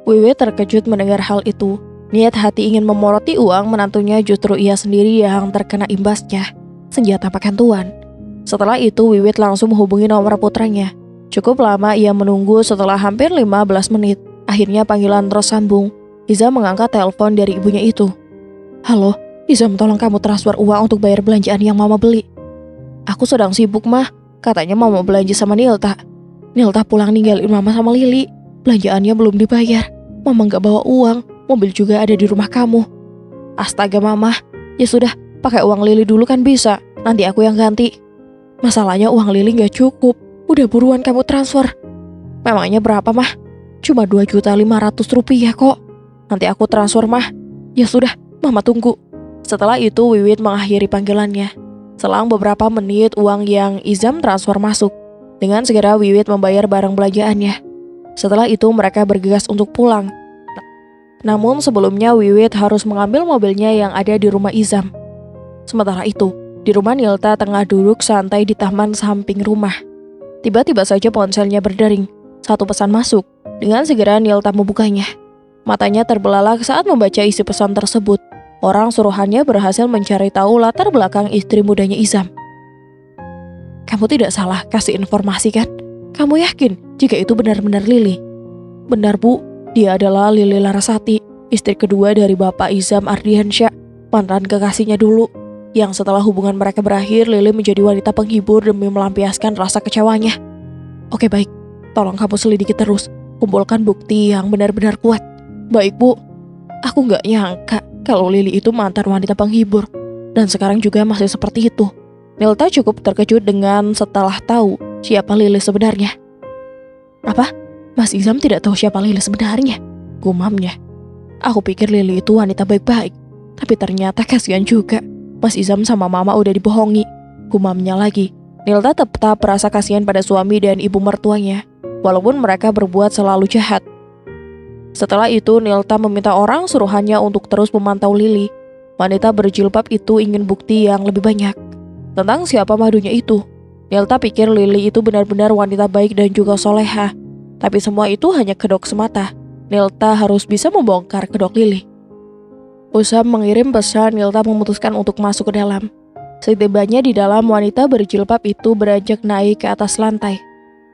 Wiwit terkejut mendengar hal itu. Niat hati ingin memoroti uang menantunya, justru ia sendiri yang terkena imbasnya. Senjata makan tuan. Setelah itu Wiwit langsung menghubungi nomor putranya. Cukup lama ia menunggu. Setelah hampir 15 menit, akhirnya panggilan tersambung. Izam mengangkat telepon dari ibunya itu. "Halo, Izam, tolong kamu transfer uang untuk bayar belanjaan yang Mama beli." "Aku sedang sibuk, Mah. Katanya Mama belanja sama Nilta. Nilta pulang ninggalin Mama sama Lili. Belanjaannya belum dibayar. Mama gak bawa uang, mobil juga ada di rumah kamu." "Astaga, Mama. Ya sudah, pakai uang Lili dulu kan bisa. Nanti aku yang ganti." "Masalahnya uang Lili gak cukup. Udah buruan kamu transfer." "Memangnya berapa, Mah?" "Cuma 2.500.000 rupiah kok. Nanti aku transfer, Mah." "Ya sudah, Mama tunggu." Setelah itu Wiwit mengakhiri panggilannya. Selang beberapa menit uang yang Izam transfer masuk. Dengan segera Wiwit membayar barang belanjaannya. Setelah itu mereka bergegas untuk pulang. Namun sebelumnya Wiwit harus mengambil mobilnya yang ada di rumah Izam. Sementara itu, di rumah Nilta tengah duduk santai di taman samping rumah. Tiba-tiba saja ponselnya berdering. 1 pesan masuk. Dengan segera Nilta membukanya. Matanya terbelalak saat membaca isi pesan tersebut. Orang suruhannya berhasil mencari tahu latar belakang istri mudanya Izam. "Kamu tidak salah kasih informasi kan? Kamu yakin jika itu benar-benar Lili?" "Benar, Bu. Dia adalah Lili Larasati, istri kedua dari Bapak Izam Ardiansyah, mantan kekasihnya dulu. Yang setelah hubungan mereka berakhir, Lili menjadi wanita penghibur demi melampiaskan rasa kecewanya." "Oke, baik. Tolong kamu selidiki terus. Kumpulkan bukti yang benar-benar kuat." "Baik, Bu." "Aku gak nyangka kalau Lili itu mantan wanita penghibur. Dan sekarang juga masih seperti itu." Nilta cukup terkejut dengan setelah tahu siapa Lili sebenarnya. "Apa? Mas Izam tidak tahu siapa Lili sebenarnya?" gumamnya. "Aku pikir Lili itu wanita baik-baik. Tapi ternyata kasihan juga. Mas Izam sama Mama udah dibohongi," gumamnya lagi. Nilta tetap merasa kasihan pada suami dan ibu mertuanya, walaupun mereka berbuat selalu jahat. Setelah itu Nilta meminta orang suruhannya untuk terus memantau Lili. Wanita berjilbab itu ingin bukti yang lebih banyak tentang siapa madunya itu. Nilta pikir Lili itu benar-benar wanita baik dan juga soleha. Tapi semua itu hanya kedok semata. Nilta harus bisa membongkar kedok Lili. Usai mengirim pesan, Nilta memutuskan untuk masuk ke dalam. Setibanya di dalam, wanita berjilbab itu beranjak naik ke atas lantai.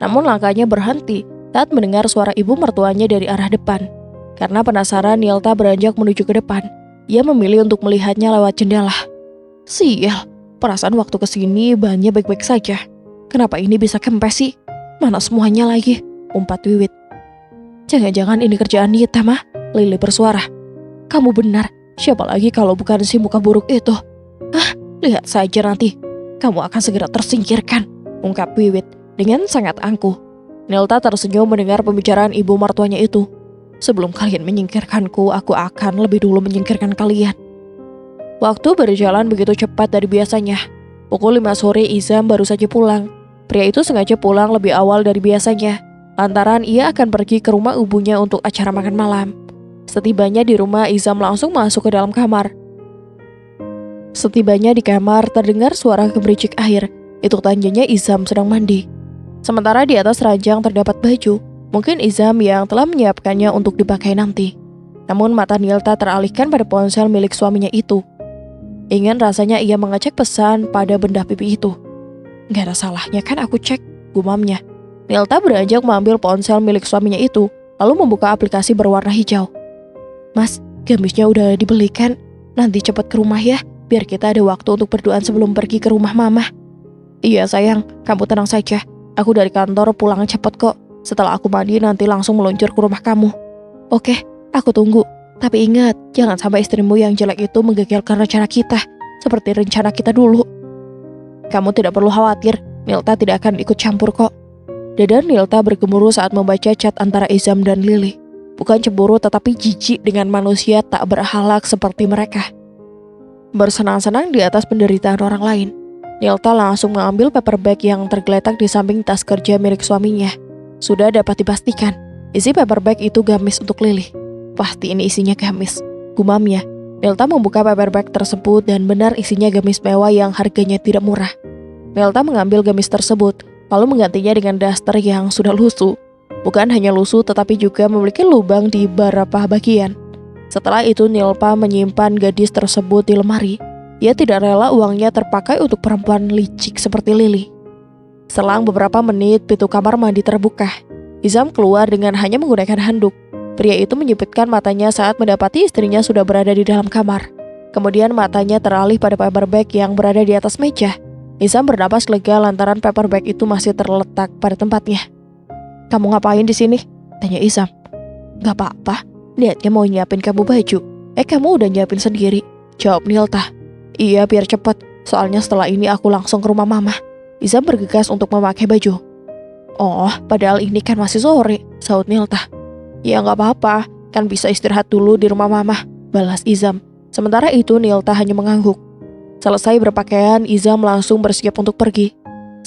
Namun langkahnya berhenti saat mendengar suara ibu mertuanya dari arah depan. Karena penasaran, Nilta beranjak menuju ke depan. Ia memilih untuk melihatnya lewat jendela. Sial, perasaan waktu kesini bannya baik-baik saja. Kenapa ini bisa kempes sih? Mana semuanya lagi? Umpat Wiwit. Jangan-jangan ini kerjaan Nita, mah? Lili bersuara. Kamu benar, siapa lagi kalau bukan si muka buruk itu? Lihat saja nanti. Kamu akan segera tersingkirkan, ungkap Wiwit dengan sangat angkuh. Nilta tersenyum mendengar pembicaraan ibu mertuanya itu. Sebelum kalian menyingkirkanku, aku akan lebih dulu menyingkirkan kalian. Waktu berjalan begitu cepat dari biasanya. Pukul 5 sore Izam baru saja pulang. Pria itu sengaja pulang lebih awal dari biasanya, lantaran ia akan pergi ke rumah ibunya untuk acara makan malam. Setibanya di rumah, Izam langsung masuk ke dalam kamar. Setibanya di kamar, terdengar suara gemericik air. Itu tandanya Izam sedang mandi. Sementara di atas ranjang terdapat baju, mungkin Izam yang telah menyiapkannya untuk dipakai nanti. Namun mata Nilta teralihkan pada ponsel milik suaminya itu. Ingin rasanya ia mengecek pesan pada benda pipi itu. Gak ada salahnya kan aku cek, gumamnya. Nilta beranjak mengambil ponsel milik suaminya itu, lalu membuka aplikasi berwarna hijau. Mas, gamisnya udah dibelikan. Nanti cepat ke rumah ya, biar kita ada waktu untuk berduaan sebelum pergi ke rumah mama. Iya sayang, kamu tenang saja. Aku dari kantor pulang cepat kok. Setelah aku mandi nanti langsung meluncur ke rumah kamu. Oke, aku tunggu. Tapi ingat, jangan sampai istrimu yang jelek itu menggagalkan rencana kita, seperti rencana kita dulu. Kamu tidak perlu khawatir, Nilta tidak akan ikut campur kok. Dada Nilta bergemuruh saat membaca chat antara Izam dan Lili. Bukan cemburu tetapi jijik dengan manusia tak berakhlak seperti mereka. Bersenang-senang di atas penderitaan orang lain, Nilta langsung mengambil paper bag yang tergeletak di samping tas kerja milik suaminya. Sudah dapat dipastikan, isi paper bag itu gamis untuk Lili. Pasti ini isinya gamis, gumamnya. Nilta membuka paper bag tersebut dan benar isinya gamis mewah yang harganya tidak murah. Nilta mengambil gamis tersebut, lalu menggantinya dengan daster yang sudah lusuh. Bukan hanya lusuh tetapi juga memiliki lubang di beberapa bagian. Setelah itu Nilta menyimpan gadis tersebut di lemari. Ia tidak rela uangnya terpakai untuk perempuan licik seperti Lili. Selang beberapa menit, pintu kamar mandi terbuka. Izam keluar dengan hanya menggunakan handuk. Pria itu menyipitkan matanya saat mendapati istrinya sudah berada di dalam kamar. Kemudian matanya teralih pada paper bag yang berada di atas meja. Izam bernapas lega lantaran paper bag itu masih terletak pada tempatnya. Kamu ngapain di sini? Tanya Izam. Gak apa-apa, lihatnya mau nyiapin kamu baju. Kamu udah nyiapin sendiri, jawab Nilta. Iya, biar cepat, soalnya setelah ini aku langsung ke rumah mama. Izam bergegas untuk memakai baju. Oh, padahal ini kan masih sore, sahut Nilta. Ya gak apa-apa, kan bisa istirahat dulu di rumah mama, balas Izam. Sementara itu Nilta hanya mengangguk. Selesai berpakaian, Izam langsung bersiap untuk pergi.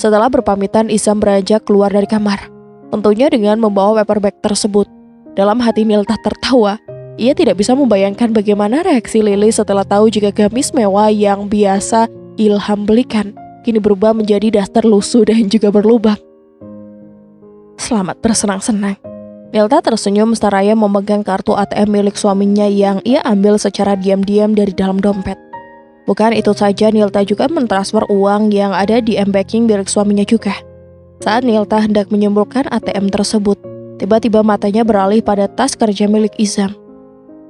Setelah berpamitan, Izam beranjak keluar dari kamar. Tentunya dengan membawa paper bag tersebut. Dalam hati Nilta tertawa. Ia tidak bisa membayangkan bagaimana reaksi Lili setelah tahu jika gamis mewah yang biasa Ilham belikan kini berubah menjadi daster lusuh dan juga berlubang. Selamat bersenang-senang. Nilta tersenyum seraya memegang kartu ATM milik suaminya yang ia ambil secara diam-diam dari dalam dompet. Bukan itu saja, Nilta juga mentransfer uang yang ada di M-Banking milik suaminya juga. Saat Nilta hendak menyimpulkan ATM tersebut, tiba-tiba matanya beralih pada tas kerja milik Izam.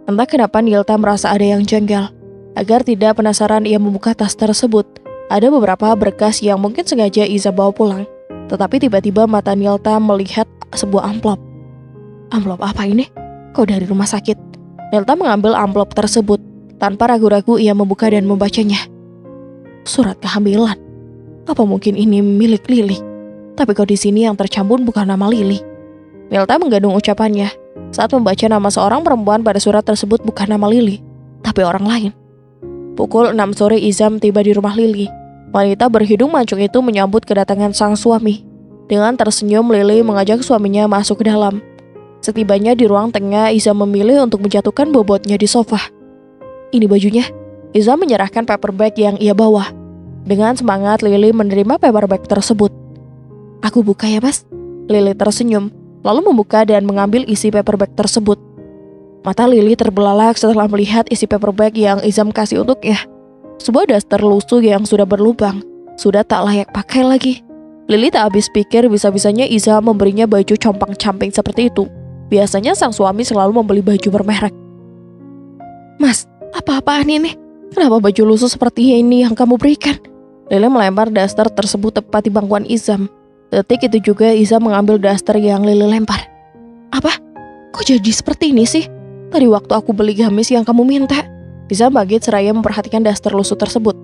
Entah kenapa Nilta merasa ada yang janggal. Agar tidak penasaran, ia membuka tas tersebut. Ada beberapa berkas yang mungkin sengaja Izam bawa pulang. Tetapi tiba-tiba mata Nilta melihat sebuah amplop. Amplop apa ini? Kok dari rumah sakit? Nilta mengambil amplop tersebut. Tanpa ragu-ragu ia membuka dan membacanya. Surat kehamilan. Apa mungkin ini milik Lili? Tapi kok di sini yang tercambun bukan nama Lili? Nilta menggandung ucapannya saat membaca nama seorang perempuan pada surat tersebut bukan nama Lili, tapi orang lain. Pukul 6 sore Izam tiba di rumah Lili. Wanita berhidung mancung itu menyambut kedatangan sang suami. Dengan tersenyum, Lili mengajak suaminya masuk ke dalam. Setibanya di ruang tengah, Izam memilih untuk menjatuhkan bobotnya di sofa. Ini bajunya. Izam menyerahkan paper bag yang ia bawa. Dengan semangat, Lili menerima paper bag tersebut. Aku buka ya, Mas. Lili tersenyum, lalu membuka dan mengambil isi paper bag tersebut. Mata Lili terbelalak setelah melihat isi paper bag yang Izam kasih untuknya. Sebuah daster lusuh yang sudah berlubang, sudah tak layak pakai lagi. Lili tak habis pikir bisa-bisanya Izam memberinya baju compang-camping seperti itu. Biasanya sang suami selalu membeli baju bermerek. Mas, apa-apaan ini? Kenapa baju lusuh seperti ini yang kamu berikan? Lili melempar daster tersebut tepat di bangkuan Izam. Detik itu juga Izam mengambil daster yang Lili lempar. Apa? Kok jadi seperti ini sih? Tadi waktu aku beli gamis yang kamu minta. Izam bangkit seraya memperhatikan daster lusuh tersebut.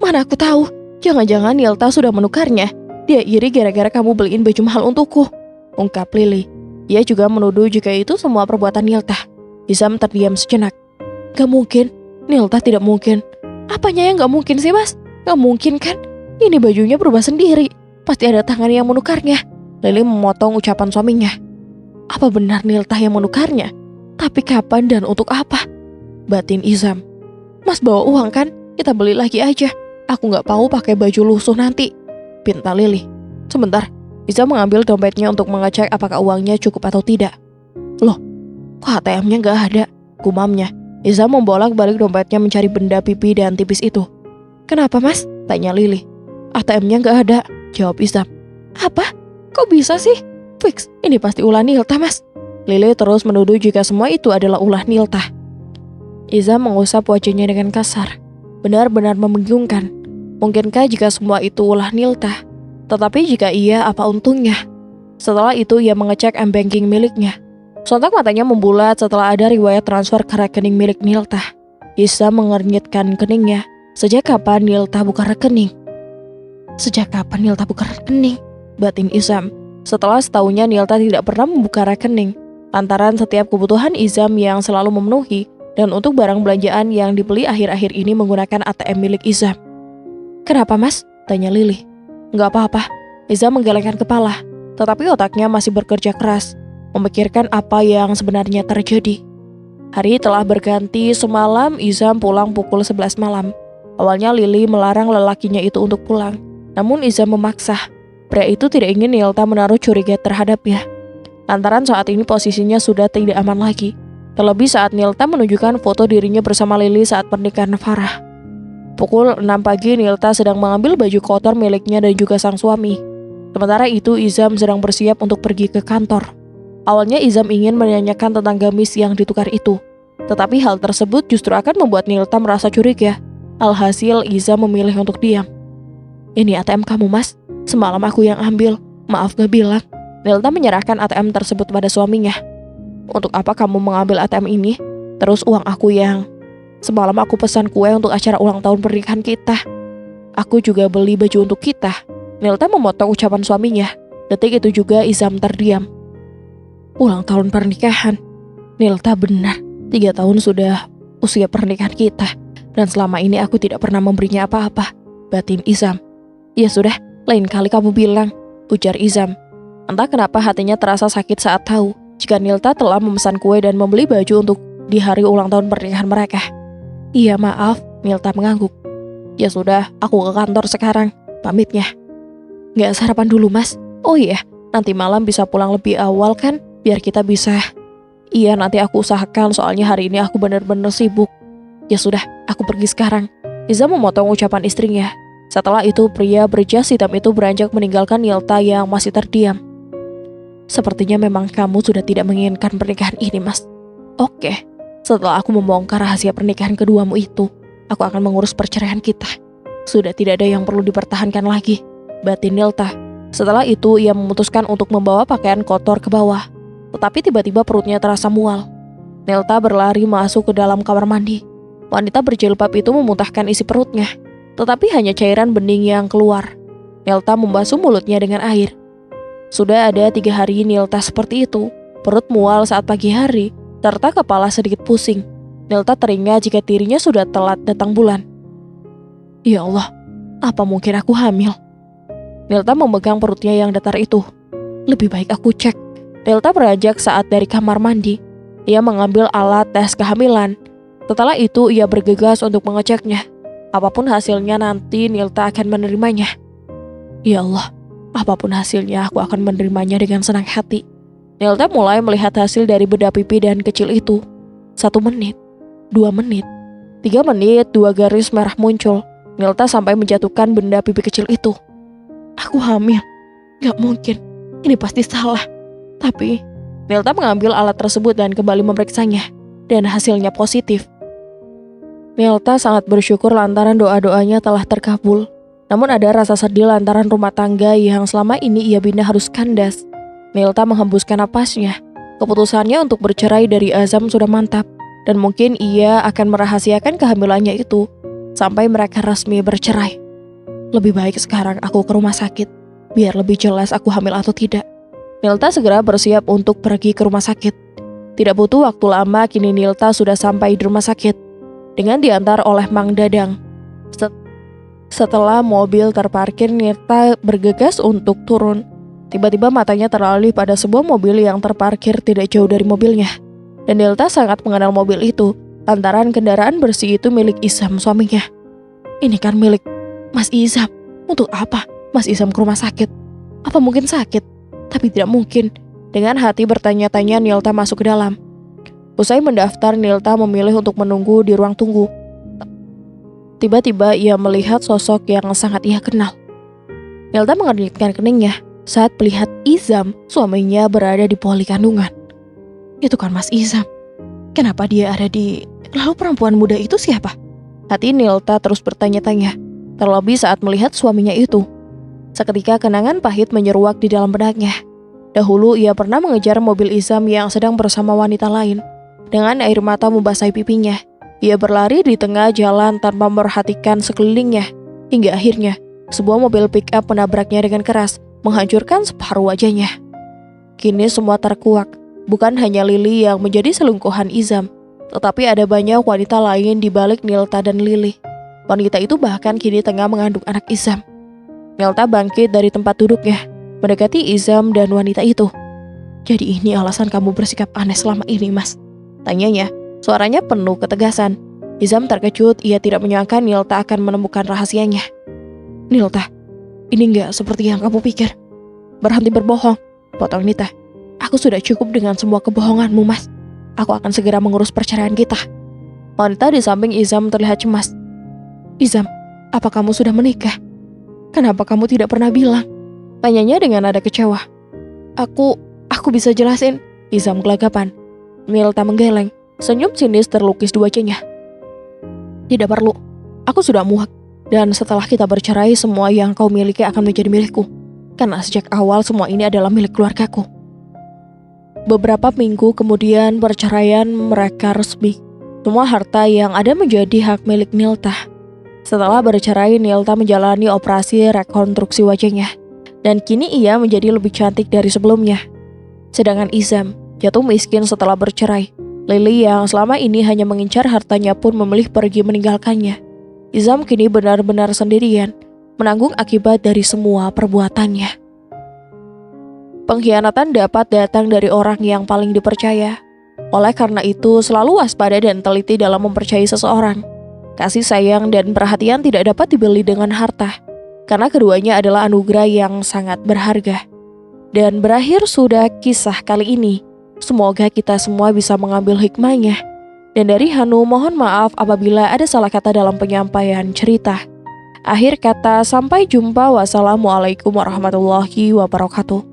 Mana aku tahu, jangan-jangan Nilta sudah menukarnya. Dia iri gara-gara kamu beliin baju mahal untukku, ungkap Lili. Ia juga menuduh jika itu semua perbuatan Nilta. Izam terdiam sejenak. Gak mungkin, Nilta tidak mungkin. Apanya yang gak mungkin sih mas? Gak mungkin kan? Ini bajunya berubah sendiri. Pasti ada tangan yang menukarnya. Lili memotong ucapan suaminya. Apa benar Nilta yang menukarnya? Tapi kapan dan untuk apa? Batin Izam. Mas bawa uang kan? Kita beli lagi aja. Aku gak mau pakai baju lusuh nanti, pinta Lili. Sebentar, Izam mengambil dompetnya untuk mengecek apakah uangnya cukup atau tidak. Loh, kok ATM-nya gak ada? Gumamnya. Izam membolak-balik dompetnya mencari benda pipi dan tipis itu. Kenapa mas? Tanya Lili. ATM-nya gak ada, jawab Izam. Apa? Kok bisa sih? Fix, ini pasti ulah Nilta mas. Lili terus menuduh jika semua itu adalah ulah Nilta. Izam mengusap wajahnya dengan kasar. Benar-benar membingungkan. Mungkinkah jika semua itu ulah Nilta? Tetapi jika iya, apa untungnya? Setelah itu ia mengecek m-banking miliknya. Sontak matanya membulat setelah ada riwayat transfer ke rekening milik Nilta. Izam mengernyitkan keningnya. Sejak kapan Nilta buka rekening? Sejak kapan Nilta buka rekening? Batin Izam. Setelah setahunnya Nilta tidak pernah membuka rekening. Lantaran setiap kebutuhan Izam yang selalu memenuhi dan untuk barang belanjaan yang dibeli akhir-akhir ini menggunakan ATM milik Izam. Kenapa mas? Tanya Lili. Gak apa-apa. Izam menggelengkan kepala, tetapi otaknya masih bekerja keras, memikirkan apa yang sebenarnya terjadi. Hari telah berganti, semalam Izam pulang pukul 11 malam. Awalnya Lili melarang lelakinya itu untuk pulang, namun Izam memaksa. Pria itu tidak ingin Nilta menaruh curiga terhadapnya. Lantaran saat ini posisinya sudah tidak aman lagi. Terlebih saat Nilta menunjukkan foto dirinya bersama Lili saat pernikahan Farah. Pukul 6 pagi Nilta sedang mengambil baju kotor miliknya dan juga sang suami. Sementara itu Izam sedang bersiap untuk pergi ke kantor. Awalnya Izam ingin menanyakan tentang gamis yang ditukar itu. Tetapi hal tersebut justru akan membuat Nilta merasa curiga. Alhasil Izam memilih untuk diam. Ini ATM kamu mas, semalam aku yang ambil, maaf gak bilang. Nilta menyerahkan ATM tersebut pada suaminya. Untuk apa kamu mengambil ATM ini? Terus uang aku yang... Semalam aku pesan kue untuk acara ulang tahun pernikahan kita. Aku juga beli baju untuk kita. Nilta memotong ucapan suaminya. Detik itu juga Izam terdiam. Ulang tahun pernikahan? Nilta benar, 3 tahun sudah usia pernikahan kita. Dan selama ini aku tidak pernah memberinya apa-apa, batin Izam. Ya sudah, lain kali kamu bilang, ujar Izam. Entah kenapa hatinya terasa sakit saat tahu jika Nilta telah memesan kue dan membeli baju untuk di hari ulang tahun pernikahan mereka. Iya maaf, Nilta mengangguk. Ya sudah, aku ke kantor sekarang, pamitnya. Gak sarapan dulu mas? Oh iya, nanti malam bisa pulang lebih awal kan, biar kita bisa. Iya nanti aku usahakan, soalnya hari ini aku benar-benar sibuk. Ya sudah, aku pergi sekarang. Izam memotong ucapan istrinya. Setelah itu pria berjas hitam itu beranjak meninggalkan Nilta yang masih terdiam. Sepertinya memang kamu sudah tidak menginginkan pernikahan ini mas. Oke. Setelah aku membongkar rahasia pernikahan keduamu itu, aku akan mengurus perceraian kita. Sudah tidak ada yang perlu dipertahankan lagi, batin Nilta. Setelah itu ia memutuskan untuk membawa pakaian kotor ke bawah. Tetapi tiba-tiba perutnya terasa mual. Nilta berlari masuk ke dalam kamar mandi. Wanita berjilbab itu memuntahkan isi perutnya, tetapi hanya cairan bening yang keluar. Nilta membasuh mulutnya dengan air. Sudah ada 3 hari Nilta seperti itu. Perut mual saat pagi hari, serta kepala sedikit pusing. Nilta teringat jika dirinya sudah telat datang bulan. Ya Allah, apa mungkin aku hamil? Nilta memegang perutnya yang datar itu. Lebih baik aku cek. Nilta beranjak saat dari kamar mandi. Ia mengambil alat tes kehamilan. Setelah itu ia bergegas untuk mengeceknya. Apapun hasilnya nanti Nilta akan menerimanya. Ya Allah, apapun hasilnya aku akan menerimanya dengan senang hati. Nilta mulai melihat hasil dari bedah pipi dan kecil itu. 1 menit, 2 menit, 3 menit, 2 garis merah muncul. Nilta sampai menjatuhkan benda pipi kecil itu. Aku hamil, Gak mungkin, ini pasti salah. Tapi, Nilta mengambil alat tersebut dan kembali memeriksanya, dan hasilnya positif. Nilta sangat bersyukur lantaran doa-doanya telah terkabul. Namun ada rasa sedih lantaran rumah tangga yang selama ini ia bina harus kandas. Nilta menghembuskan napasnya. Keputusannya untuk bercerai dari Azam sudah mantap, dan mungkin ia akan merahasiakan kehamilannya itu sampai mereka resmi bercerai. Lebih baik sekarang aku ke rumah sakit, biar lebih jelas aku hamil atau tidak. Nilta segera bersiap untuk pergi ke rumah sakit. Tidak butuh waktu lama, kini Nilta sudah sampai di rumah sakit dengan diantar oleh Mang Dadang. Setelah mobil terparkir, Nilta bergegas untuk turun. Tiba-tiba matanya teralih pada sebuah mobil yang terparkir tidak jauh dari mobilnya. Dan Nilta sangat mengenal mobil itu, lantaran kendaraan bersih itu milik Izam suaminya. Ini kan milik Mas Izam. Untuk apa Mas Izam ke rumah sakit? Apa mungkin sakit? Tapi tidak mungkin. Dengan hati bertanya-tanya, Nilta masuk ke dalam. Usai mendaftar, Nilta memilih untuk menunggu di ruang tunggu. Tiba-tiba ia melihat sosok yang sangat ia kenal. Nilta mengernyitkan keningnya saat melihat Izam, suaminya, berada di poli kandungan. Itu kan Mas Izam. Kenapa dia ada di... Lalu perempuan muda itu siapa? Hati Nilta terus bertanya-tanya, terlebih saat melihat suaminya itu. Seketika kenangan pahit menyeruak di dalam benaknya. Dahulu ia pernah mengejar mobil Izam yang sedang bersama wanita lain. Dengan air mata membasahi pipinya, ia berlari di tengah jalan tanpa memperhatikan sekelilingnya. Hingga akhirnya, sebuah mobil pick-up menabraknya dengan keras, menghancurkan separuh wajahnya. Kini semua terkuak, bukan hanya Lili yang menjadi selingkuhan Izam, tetapi ada banyak wanita lain di balik Nilta dan Lili. Wanita itu bahkan kini tengah mengandung anak Izam. Nilta bangkit dari tempat duduknya, mendekati Izam dan wanita itu. Jadi ini alasan kamu bersikap aneh selama ini, Mas? Tanyanya, suaranya penuh ketegasan. Izam terkejut, ia tidak menyangka Nilta akan menemukan rahasianya. Nilta, ini enggak seperti yang kamu pikir. Berhenti berbohong, potong Nita. Aku sudah cukup dengan semua kebohonganmu, Mas. Aku akan segera mengurus perceraian kita. Wanita di samping Izam terlihat cemas. Izam, apa kamu sudah menikah? Kenapa kamu tidak pernah bilang? Tanyanya dengan nada kecewa. Aku bisa jelasin. Izam gelagapan. Nilta menggeleng. Senyum sinis terlukis di wajahnya. Tidak perlu. Aku sudah muak. Dan setelah kita bercerai, semua yang kau miliki akan menjadi milikku. Karena sejak awal semua ini adalah milik keluargaku. Beberapa minggu kemudian perceraian mereka resmi. Semua harta yang ada menjadi hak milik Nilta. Setelah bercerai, Nilta menjalani operasi rekonstruksi wajahnya. Dan kini ia menjadi lebih cantik dari sebelumnya. Sedangkan Izam jatuh miskin setelah bercerai. Lili yang selama ini hanya mengincar hartanya pun memilih pergi meninggalkannya. Izam kini benar-benar sendirian, menanggung akibat dari semua perbuatannya. Pengkhianatan dapat datang dari orang yang paling dipercaya. Oleh karena itu, selalu waspada dan teliti dalam mempercayai seseorang. Kasih sayang dan perhatian tidak dapat dibeli dengan harta, karena keduanya adalah anugerah yang sangat berharga. Dan berakhir sudah kisah kali ini. Semoga kita semua bisa mengambil hikmahnya. Dan dari Hanu, mohon maaf apabila ada salah kata dalam penyampaian cerita. Akhir kata, sampai jumpa. Wassalamualaikum warahmatullahi wabarakatuh.